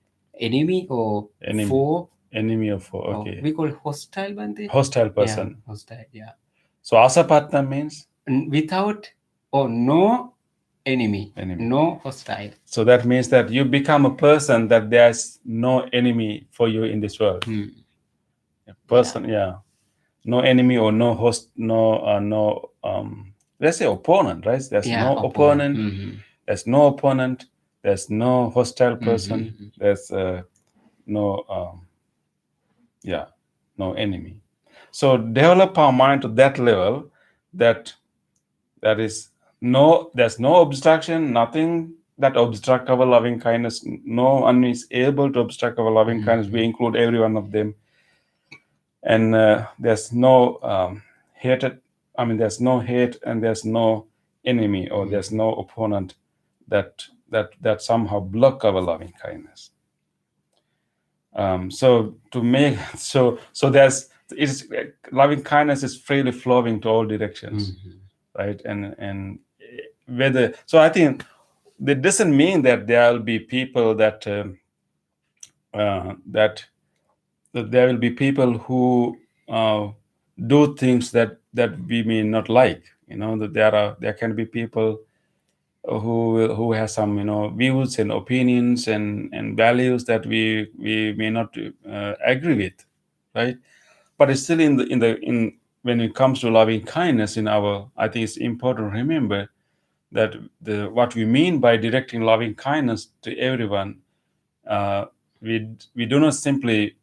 enemy or Enemy. foe. Enemy of foe. Or Okay. we call hostile Bhante. Hostile person. Yeah, hostile. Yeah. So asapattan means? Without or no enemy. Enemy. No hostile. So that means that you become a person that there's no enemy for you in this world. A person, yeah. No enemy or no host, let's say opponent, right? There's no opponent. There's no opponent. There's no hostile person. There's no enemy. So develop our mind to that level that there's no obstruction, nothing that obstruct our loving kindness. No one is able to obstruct our loving kindness. We include every one of them. And there's no hatred. I mean, there's no hate and there's no enemy or there's no opponent that somehow block our loving kindness. So to make so it's loving kindness is freely flowing to all directions, right? And whether so, I think that doesn't mean that there will be people that there will be people who do things that we may not like. That there can be people who has some views and opinions and values that we may not agree with, right? But it's still in when it comes to loving kindness I think it's important to remember that what we mean by directing loving kindness to everyone, we do not simply,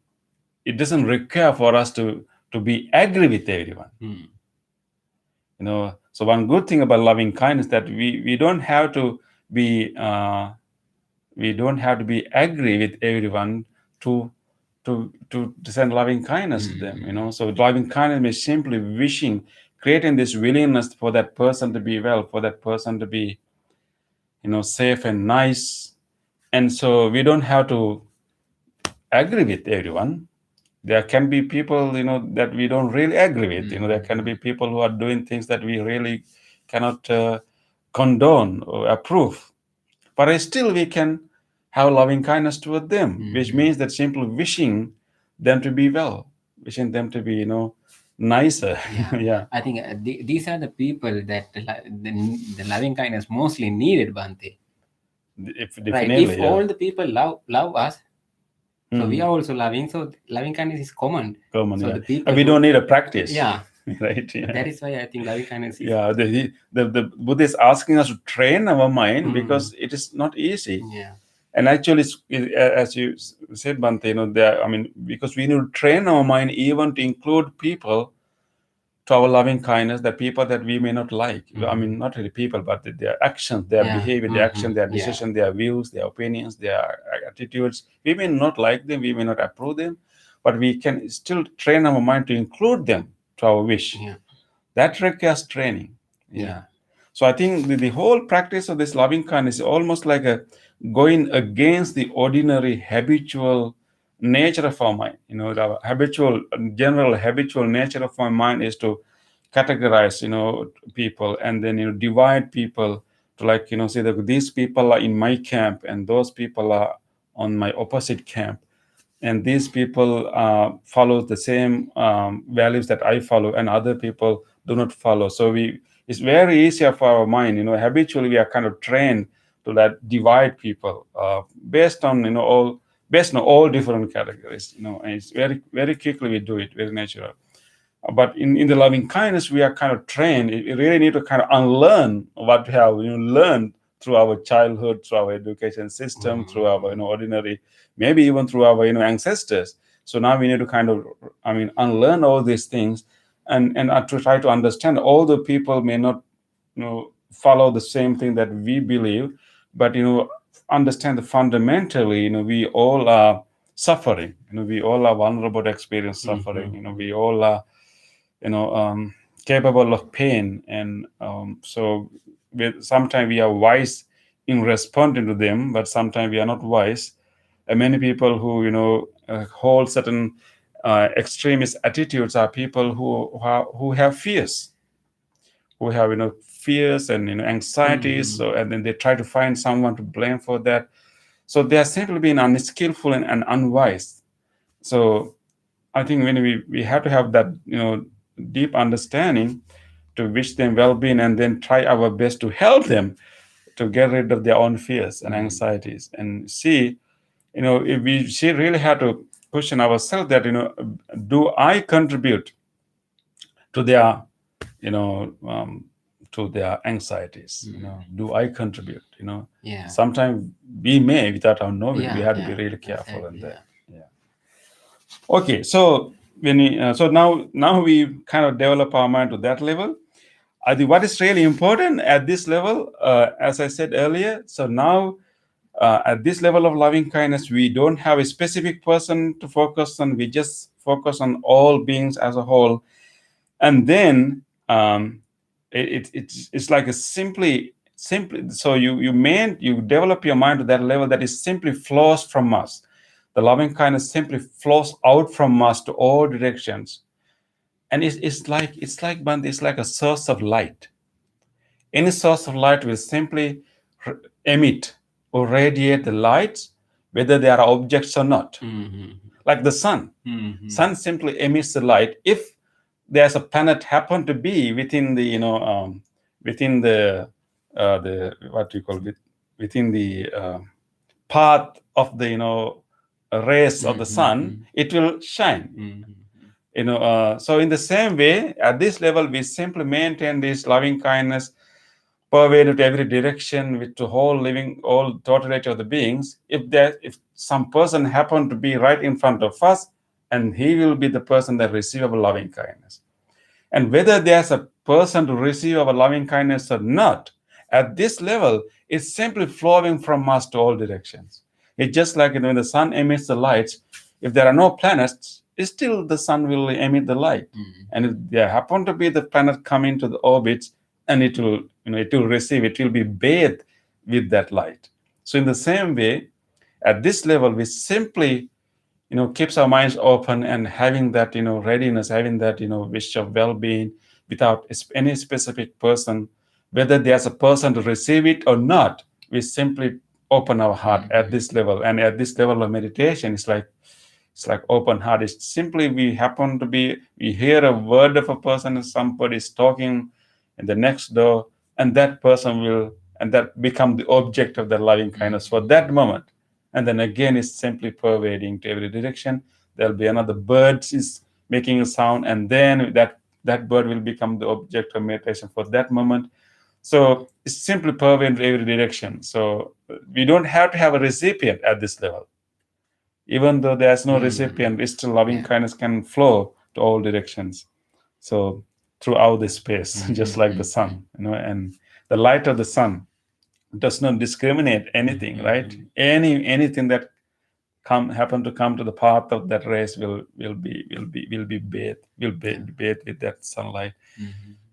it doesn't require for us to be agree with everyone. So one good thing about loving kindness that we don't have to be agree with everyone to send loving kindness to them. So loving kindness means simply creating this willingness for that person to be well, for that person to be safe and nice. And so we don't have to agree with everyone. There can be people that we don't really agree with. There can be people who are doing things that we really cannot condone or approve, but still we can have loving kindness toward them, which means that simply wishing them to be well, wishing them to be nicer. Yeah. I think these are the people that the loving kindness mostly needed, Bhante. Right. If all the people love us, so we are also loving. So loving kindness is common. So the people we don't need a practice. Yeah. Right. Yeah. That is why I think loving kindness is. Yeah. The Buddha is asking us to train our mind because it is not easy. Yeah. And actually, as you said, Bhante, because we need to train our mind even to include people to our loving kindness, the people that we may not like. Not really people, but their actions, their behavior, their action, their decision, their views, their opinions, their attitudes. We may not like them, we may not approve them, but we can still train our mind to include them to our wish. Yeah. That requires training. Yeah. So I think the whole practice of this loving kindness is almost like a going against the ordinary habitual nature of our mind. The habitual, general habitual nature of our mind is to categorize, people, and then divide people to, like, say that these people are in my camp and those people are on my opposite camp, and these people follow the same values that I follow, and other people do not follow. So it's very easier for our mind. Habitually we are kind of trained to that divide people based on all different categories. And it's very very quickly we do it, very natural. But in the loving kindness, we are kind of trained. We really need to kind of unlearn what we have learned through our childhood, through our education system, through our ordinary, maybe even through our ancestors. So now we need to kind of, unlearn all these things, and to try to understand. Although people may not follow the same thing that we believe, but understand that fundamentally, we all are suffering. We all are vulnerable to experience suffering. We all are capable of pain, and so sometimes we are wise in responding to them, but sometimes we are not wise. And many people who hold certain extremist attitudes are people who have fears, who have fears and anxieties. So, and then they try to find someone to blame for that. So they are simply being unskillful and unwise. So I think when we have to have that deep understanding to wish them well-being, and then try our best to help them to get rid of their own fears and anxieties, and see, if we really have to question ourselves that do I contribute to their to their anxieties? Do I contribute? Yeah. Sometimes we may, without our knowing. Yeah, We have to yeah, be really careful in exactly, that. Okay, so when so now we kind of develop our mind to that level. I think what is really important at this level, as I said earlier, so now at this level of loving kindness, we don't have a specific person to focus on. We just focus on all beings as a whole, and then it's like a simply. So you develop your mind to that level that is simply flows from us. The loving kindness simply flows out from us to all directions, and it's like Bandi, it's like a source of light. Any source of light will simply emit or radiate the lights, whether they are objects or not. Like the sun. Sun simply emits the light. If there's a planet happen to be within the within the what you call it, within the path of the rays of the sun, it will shine. So in the same way, at this level, we simply maintain this loving kindness pervaded to every direction with the whole living, all totality of the beings. If some person happen to be right in front of us, and he will be the person that receive our loving kindness. And whether there's a person to receive our loving kindness or not, at this level, it's simply flowing from us to all directions. It's just like when the sun emits the lights. If there are no planets, still the sun will emit the light. And if there happen to be the planet coming to the orbits, and it will receive, it will be bathed with that light. So in the same way, at this level, we simply keeps our minds open and having that readiness, having that wish of well-being without any specific person, whether there's a person to receive it or not. We simply open our heart at this level, and at this level of meditation, it's like open heart. It's simply we hear a word of a person, and somebody is talking in the next door, and that person will, and that become the object of the loving kindness for that moment. And then again, it's simply pervading to every direction. There'll be another bird is making a sound, and then that bird will become the object of meditation for that moment. So it's simply pervading to every direction. So we don't have to have a recipient at this level. Even though there's no recipient, still loving kindness can flow to all directions. So throughout the space, just like the sun, and the light of the sun does not discriminate anything, right? Anything that happen to come to the path of that race will be bathed with that sunlight.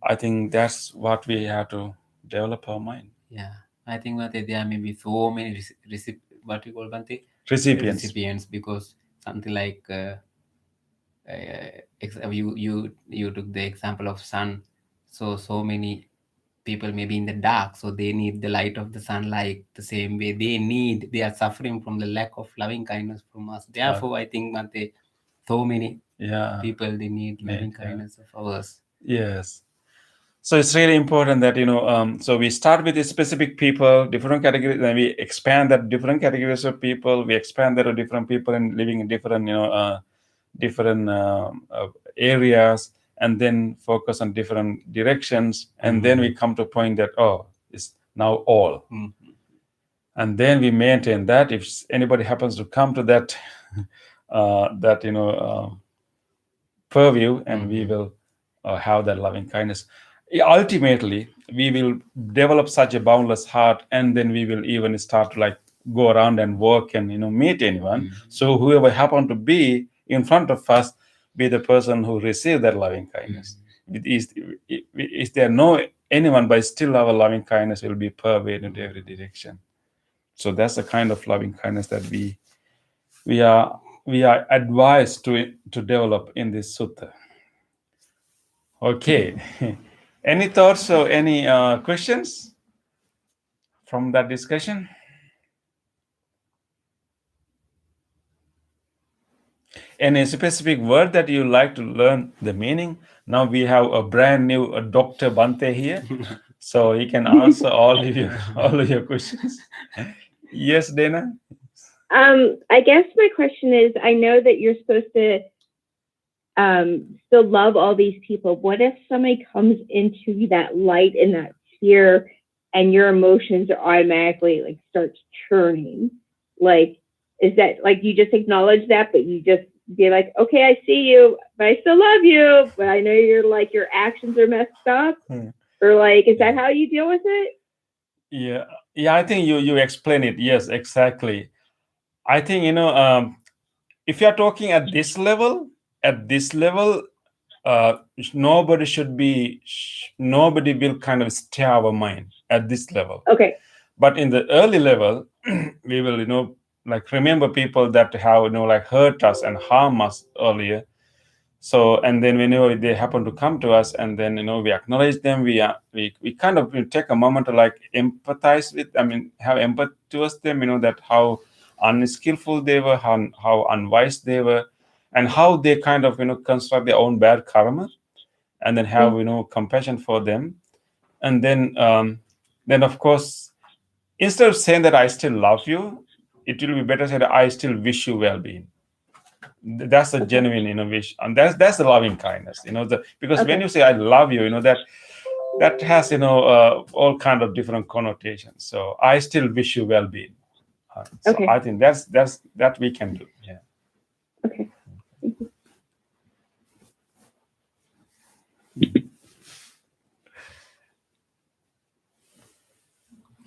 I think that's what we have to develop our mind. Yeah, I think Bhante, there may be so many what you call Bhante? Recipients. Recipients, because something like you took the example of sun. So many people may be in the dark, so they need the light of the sun, like the same way they are suffering from the lack of loving kindness from us. Therefore, I think Bhante, so many Yeah. people, they need loving Yeah. kindness of ours. Yes. So it's really important that so we start with the specific people, different categories, and we expand that different categories of people. We expand that to different people and living in different different areas, and then focus on different directions, and then we come to a point that it's now all, and then we maintain that. If anybody happens to come to that purview, and we will have that loving kindness. Ultimately, we will develop such a boundless heart, and then we will even start to like go around and work and meet anyone. So whoever happen to be in front of us, be the person who received that loving kindness. Is there no anyone, but still our loving kindness will be pervaded into every direction. So that's the kind of loving kindness that we are advised to develop in this sutta. Okay. Any thoughts or any questions from that discussion? Any specific word that you like to learn the meaning? Now we have a brand new Dr. Bhante here, so he can answer all of your questions. Yes, Dana? I guess my question is, I know that you're supposed to still love all these people. What if somebody comes into that light and that fear, and your emotions are automatically like starts churning? Like, is that like you just acknowledge that, but you just be like, okay, I see you, but I still love you, but I know you're like your actions are messed up, or like, is that how you deal with it? Yeah, I think you explain it. Yes, exactly. I think if you are talking at this level, nobody will kind of steer our mind at this level. Okay. But in the early level, we will like remember people that have like hurt us and harm us earlier. So, and then whenever they happen to come to us, and then we acknowledge them, we kind of take a moment to like empathize with, have empathy towards them, that how unskillful they were, how unwise they were, and how they kind of construct their own bad karma, and then have compassion for them. And then of course, instead of saying that I still love you, it will be better said I still wish you well-being. That's a genuine wish, and that's the loving kindness, because when you say I love you, that has all kind of different connotations. So I still wish you well-being. So I think that's that we can do. Yeah. Okay.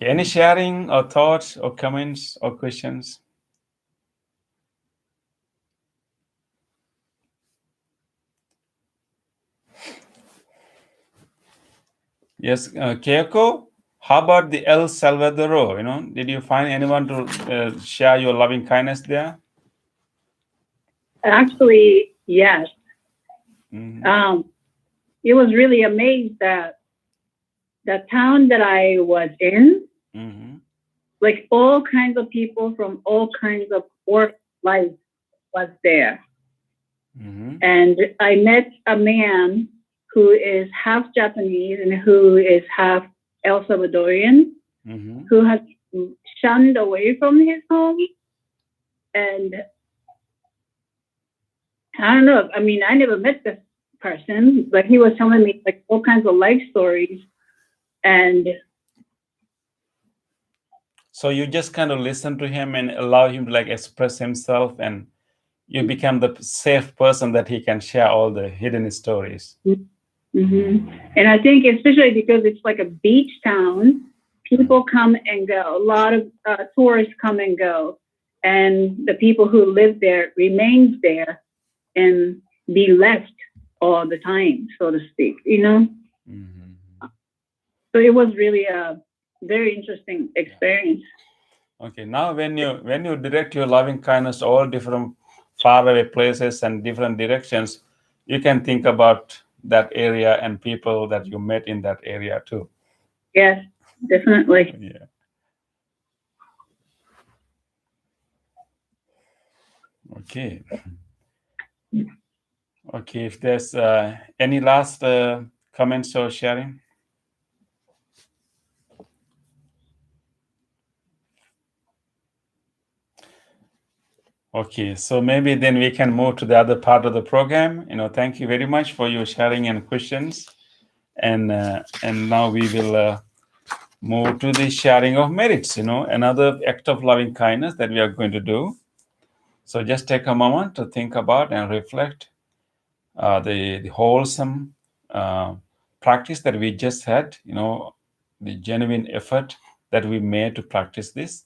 Any sharing or thoughts or comments or questions? Yes, Keiko, how about the El Salvador? Did you find anyone to share your loving kindness there? Actually, yes. It was really amazed that the town that I was in, like all kinds of people from all kinds of work life was there. And I met a man who is half Japanese and who is half El Salvadorian, who has shunned away from his home. And I don't know, I never met this person, but he was telling me like all kinds of life stories. And so you just kind of listen to him and allow him to like express himself, and you become the safe person that he can share all the hidden stories. And I think especially because it's like a beach town, people come and go. A lot of tourists come and go, and the people who live there remains there and be left all the time, so to speak. Mhm. So it was really a very interesting experience. Okay, now when you direct your loving kindness to all different faraway places and different directions, you can think about that area and people that you met in that area too. Yes, definitely. Yeah. Okay. Okay. If there's any last comments or sharing. Okay, so maybe then we can move to the other part of the program. Thank you very much for your sharing and questions, and now we will move to the sharing of merits. Another act of loving kindness that we are going to do. So just take a moment to think about and reflect the wholesome practice that we just had. The genuine effort that we made to practice this.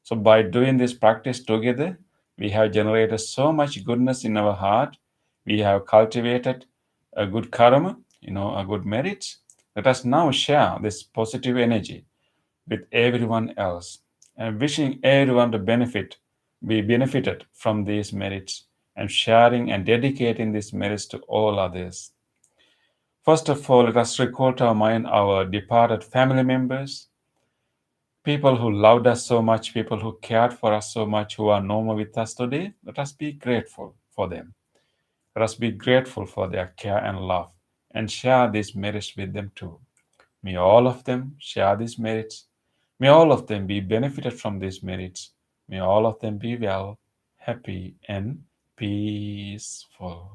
So by doing this practice together, we have generated so much goodness in our heart. We have cultivated a good karma, a good merit. Let us now share this positive energy with everyone else and wishing everyone to be benefited from these merits and sharing and dedicating these merits to all others. First of all, let us recall to our mind our departed family members, people who loved us so much, people who cared for us so much, who are no more with us today. Let us be grateful for them. Let us be grateful for their care and love and share these merits with them too. May all of them share these merits. May all of them be benefited from these merits. May all of them be well, happy, and peaceful.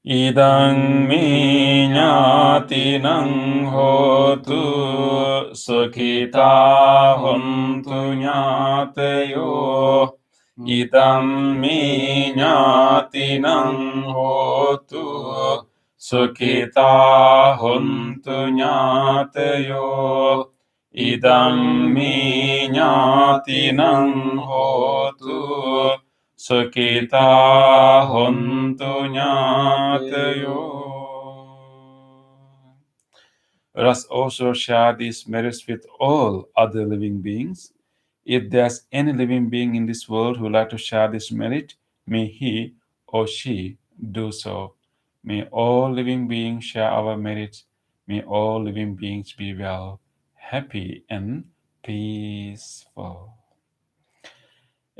Idang me ñātinang hotu sukhita hontu ñātayo. Idam me ñātinang hotu sukhita hontu ñātayo. Idam me ñātinang hotu Sukhita hontu ñātayo. Let us also share these merits with all other living beings. If there's any living being in this world who would like to share this merit, may he or she do so. May all living beings share our merits. May all living beings be well, happy, and peaceful.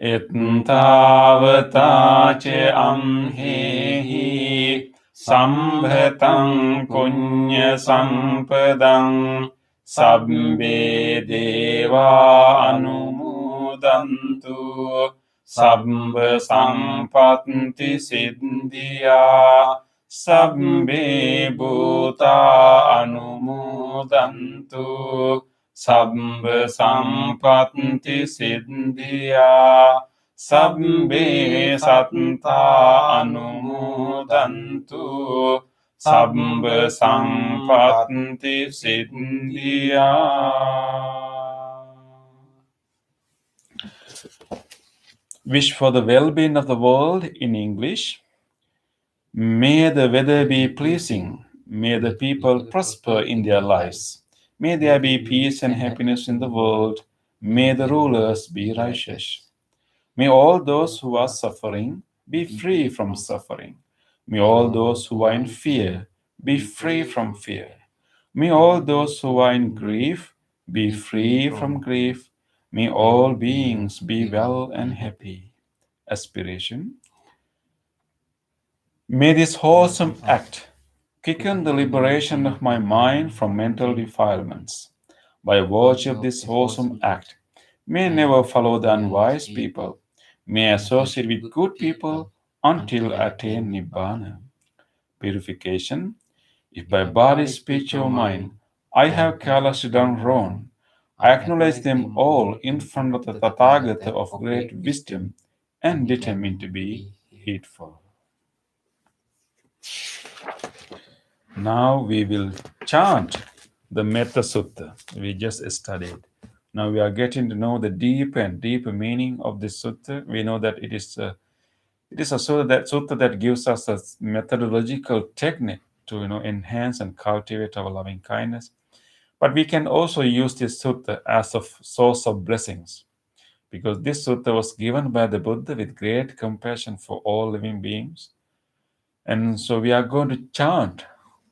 Ittavata ce amhehi sambhatam punya sampadam sabbe deva anumodantu sabba sampatti siddhya sabbe bhuta anumodantu Sabba sampatti siddhya sabbe satta anumodantu sabba sampatti siddhya. Wish for the well-being of the world in English. May the weather be pleasing. May the people prosper in their lives. May there be peace and happiness in the world. May the rulers be righteous. May all those who are suffering be free from suffering. May all those who are in fear be free from fear. May all those who are in grief be free from grief. May all beings be well and happy. Aspiration. May this wholesome act quicken the liberation of my mind from mental defilements. By virtue of this wholesome act, may I never follow the unwise people. May I associate with good people until I attain Nibbana. Purification. If by body, speech, or mind I have carelessly done wrong, I acknowledge them all in front of the Tathagata of great wisdom and determine to be heedful. Now we will chant the Metta Sutta we just studied. Now we are getting to know the deeper and deeper meaning of this sutta. We know that it is a sutta that gives us a methodological technique to enhance and cultivate our loving kindness. But we can also use this sutta as a source of blessings, because this sutta was given by the Buddha with great compassion for all living beings. And so we are going to chant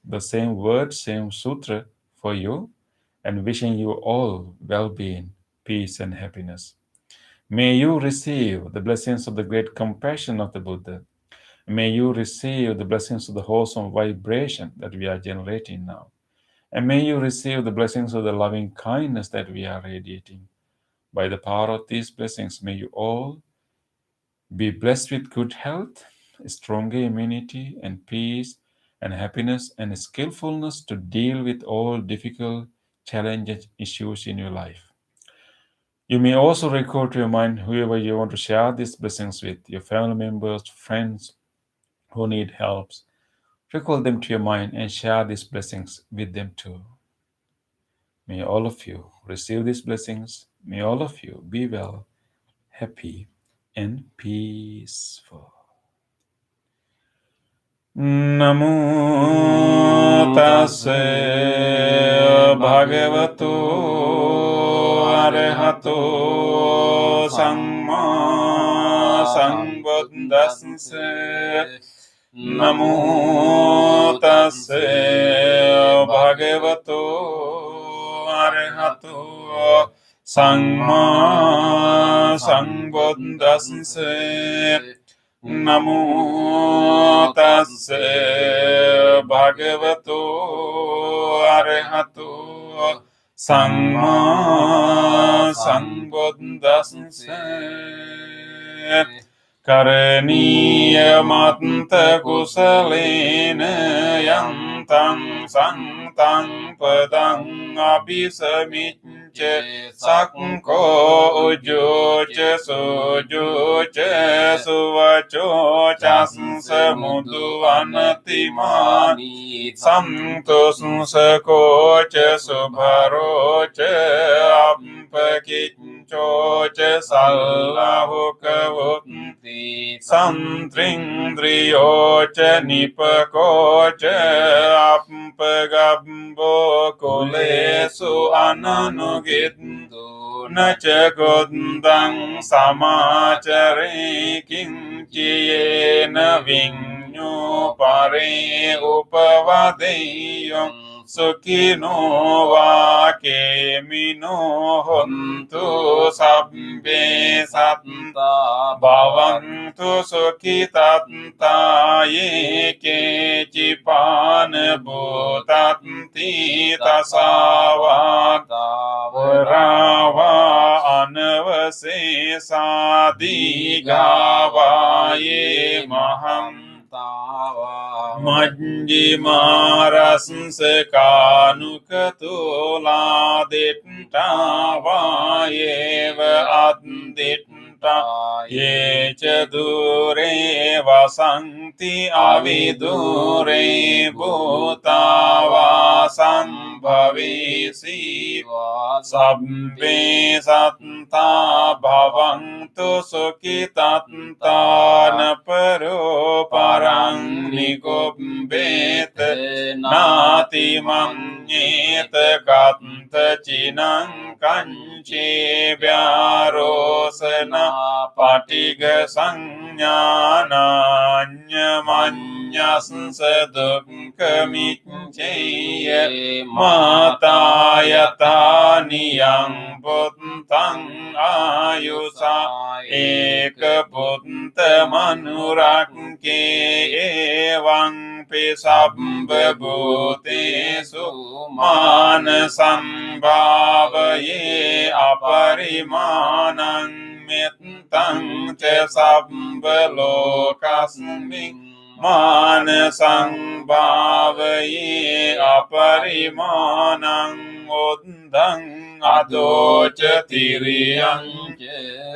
the same word, same sutra for you, and wishing you all well-being, peace, and happiness. May you receive the blessings of the great compassion of the Buddha. May you receive the blessings of the wholesome vibration that we are generating now. And may you receive the blessings of the loving kindness that we are radiating. By the power of these blessings, may you all be blessed with good health, stronger immunity, and peace, and happiness, and skillfulness to deal with all difficult, challenging issues in your life. You may also recall to your mind whoever you want to share these blessings with, your family members, friends who need help. Recall them to your mind and share these blessings with them too. May all of you receive these blessings. May all of you be well, happy, and peaceful. Namo tassa bhagavato arahato samma sambuddhassa. Namo tassa bhagavato arahato samma sambuddhassa. Namo tassa bhagavato arahato samma sambuddhassa. Karaniya matta kusalena yantam santam padam abhisamicca sakko ujoca sujoca suvaco chassa mudu anatimani samtos sakoca subharoca ampakicoca sallahukavutti santrindriyoca nipakoca ampagambo kulesu ananugittu naca gondang samacare kinciyena vinyu pare upavadeyam Sukino vakemino hontu sabbe satta bhavantu sukhitatta ye kechipana bhutanti tasavata varava anavasesadi gavaye maham Majjimarasya kanukatula ditta vayeva additta ye chadure vasanti avidure bhutava sambhavisi sabbe satta bhavantu sukhitatta naparo parang nikumbete nati manyete katta chinang kanchi vyarosana patiga sanjnana manyasya dukkhamicceya matayata niyang buddhang ayusa eka buddha manurake evang pisabba bhutesu manasam bhavaye aparimanang mittang ca sabba lokasmin manasam bhavaye aparimanang uddhang adoca tiriyang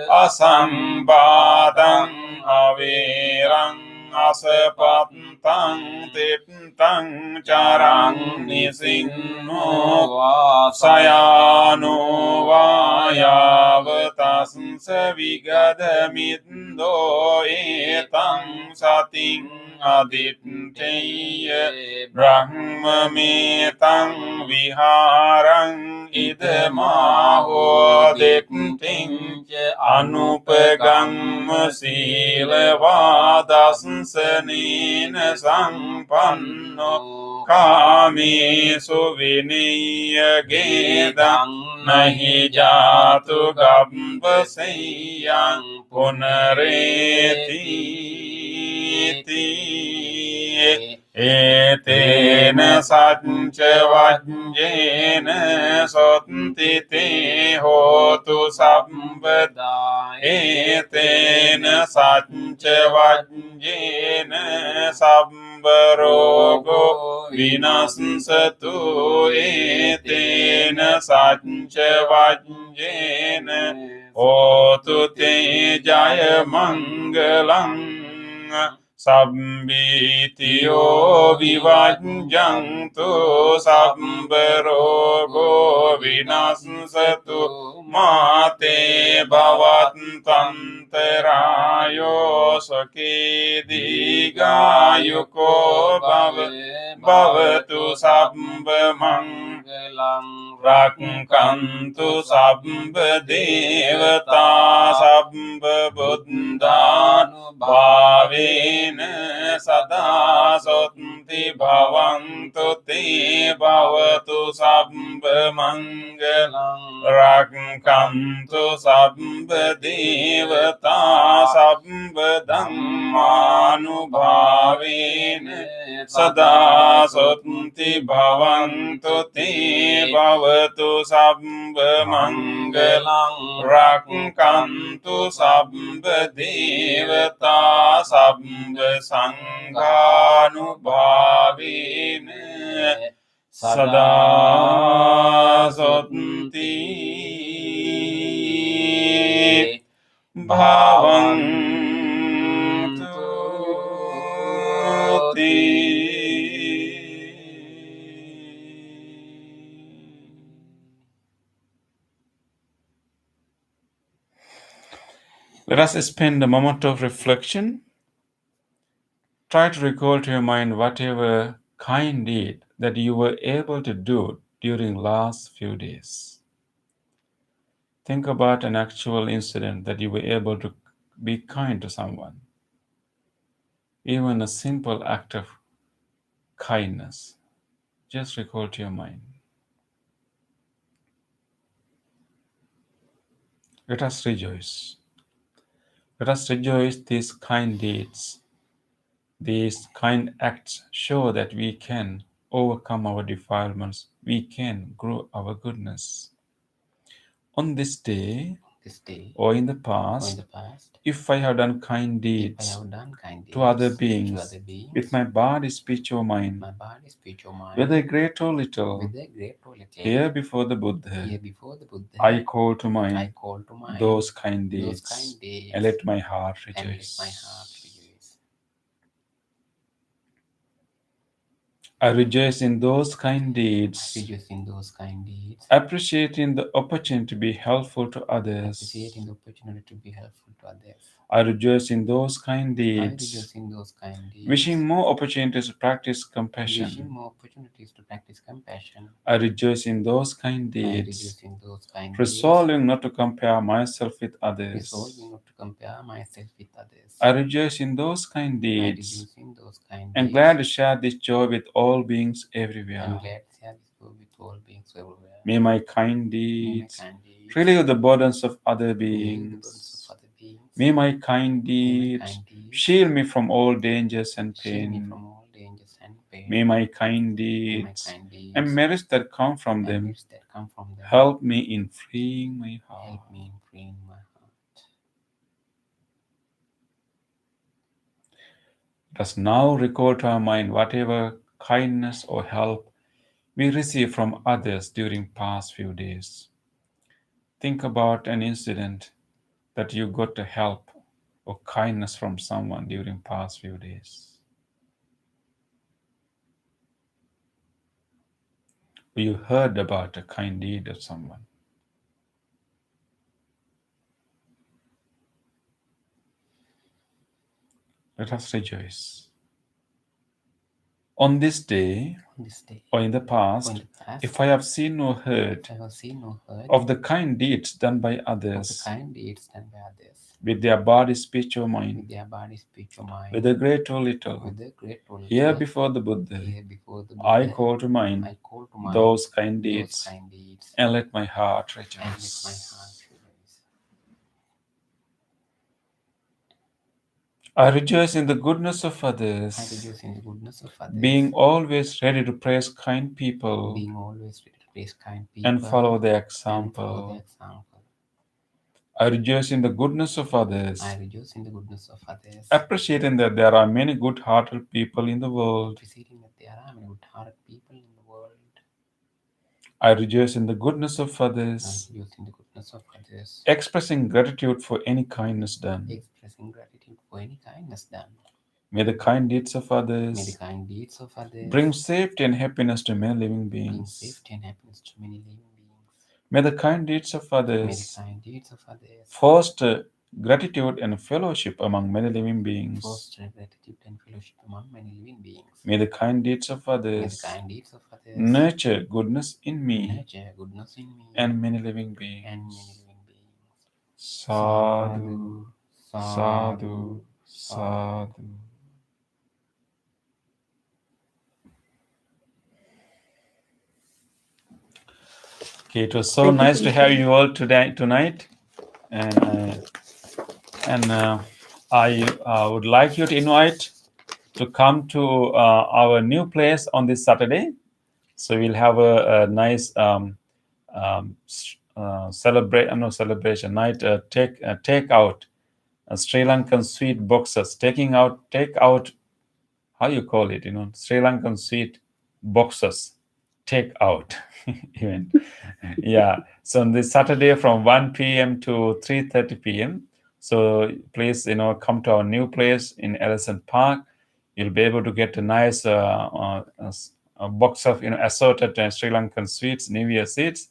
asambadang averang asapatang tittang carang nisinno sayano vayavatasya vigadamindo etang sating aditteya brahmametam viharam idamaho ditting anupagamma silvadasanena sampanno kamesu vinaya gedam nahi jatu gambaseyang punareti etena satcha vajjena sotti te hotu sambada etena satcha vajjena sabbarogo vinasatu etena satcha vajjena hotu te jaya mangalam Sabbitiyo vivajjantu sabbarogo vinasatu mate bhavatantarayo sakedhigayuko bhavatu sabbamanglam rakkantu sabbadevata sabbabuddanubhavena sada sotti bhavantu te bhavatu sabbamanglam rakkantu sabbadevata sabbadhammanubhavena sada sotti bhavantu te bhavatu sabbamanglam rakkantu sabbadevata sabbasanghanubhavena sada sotti bhavantu te. Let us spend a moment of reflection. Try to recall to your mind whatever kind deed that you were able to do during last few days. Think about an actual incident that you were able to be kind to someone. Even a simple act of kindness. Just recall to your mind. Let us rejoice. Let us rejoice these kind deeds. These kind acts show that we can overcome our defilements. We can grow our goodness. On this day, or in the past, if I have done kind deeds to other beings with my body, speech, or mind, whether great or little, here before the Buddha, I call to mind those kind deeds and let my heart rejoice. I rejoice in those kind deeds, appreciating the opportunity to be helpful to others. I rejoice in those kind deeds, wishing more opportunities to practice compassion. I rejoice in those kind deeds, resolving not to compare myself with others. I rejoice in those kind deeds, and glad to share this joy with all beings everywhere. May my kind deeds relieve the burdens of other beings. May my kind deeds shield me from all dangers and pain. May my kind deeds and merits that come from them help me in freeing my heart. Let us now recall to our mind whatever kindness or help we receive from others during past few days. Think about an incident that you got a help or kindness from someone during past few days. Or you heard about a kind deed of someone. Let us rejoice. On this day on this day or in the or past, in the past, if I have seen or heard I have seen or heard of the kind deeds done by of the others kind deeds done by others, with their body, speech, or with mind, their body, speech, or mind, whether great or little, whether great or here little, before the Buddha, here before the I Buddha, call to mind I call to mind those kind those deeds kind deeds, and let my heart and let my heart rejoice. rejoice. I rejoice in the goodness of I others, rejoice in the goodness of others, being always ready to praise kind people being always ready to praise kind people and follow their and follow example. their example. I rejoice in the goodness of others, I rejoice in the goodness of others, appreciating that there are many good-hearted people in the world. appreciating that there are many good-hearted people in the world. I rejoice in the goodness of I others, rejoice in the goodness of others, expressing gratitude for any kindness done. expressing gratitude for any kindness done. May the kind deeds of May the others kind deeds of others bring safety and happiness to many living bring beings. safety and happiness to many living beings. May the kind deeds of May the others kind deeds of others foster gratitude and fellowship among many living beings. foster gratitude and fellowship among many living beings. May the kind deeds of May the others kind deeds of others nurture goodness in me nurture goodness in me and many living and beings. many living beings. Sadhu, sadhu, sadhu. Okay, it was so Thank you nice so to much. have you all tonight, and I would like you to invite to come to our new place on this Saturday. So we'll have a nice celebration night. Take out Sri Lankan sweet boxes. Take out. How you call it? Sri Lankan sweet boxes. Take out event. Yeah. So on this Saturday from 1 p.m. to 3:30 p.m. So please, come to our new place in Ellison Park. You'll be able to get a nice a box of assorted Sri Lankan sweets, New Year sweets,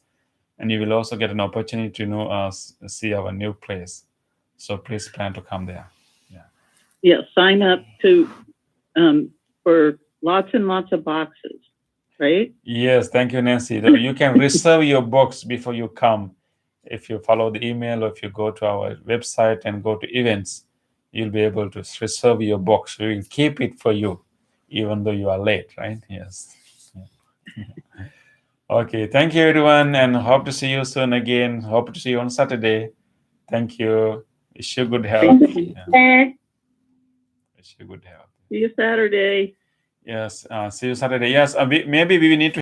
and you will also get an opportunity to see our new place. So please plan to come there. Yeah, sign up for lots and lots of boxes, right? Yes, thank you, Nancy. You can reserve your box before you come. If you follow the email or if you go to our website and go to events, you'll be able to reserve your box. We will keep it for you, even though you are late, right? Yes. Okay, thank you, everyone, and hope to see you soon again. Hope to see you on Saturday. Thank you. Wish you good health. Thank you. Yeah. Wish you good health. See you Saturday. Yes, see you Saturday. Yes, maybe we need to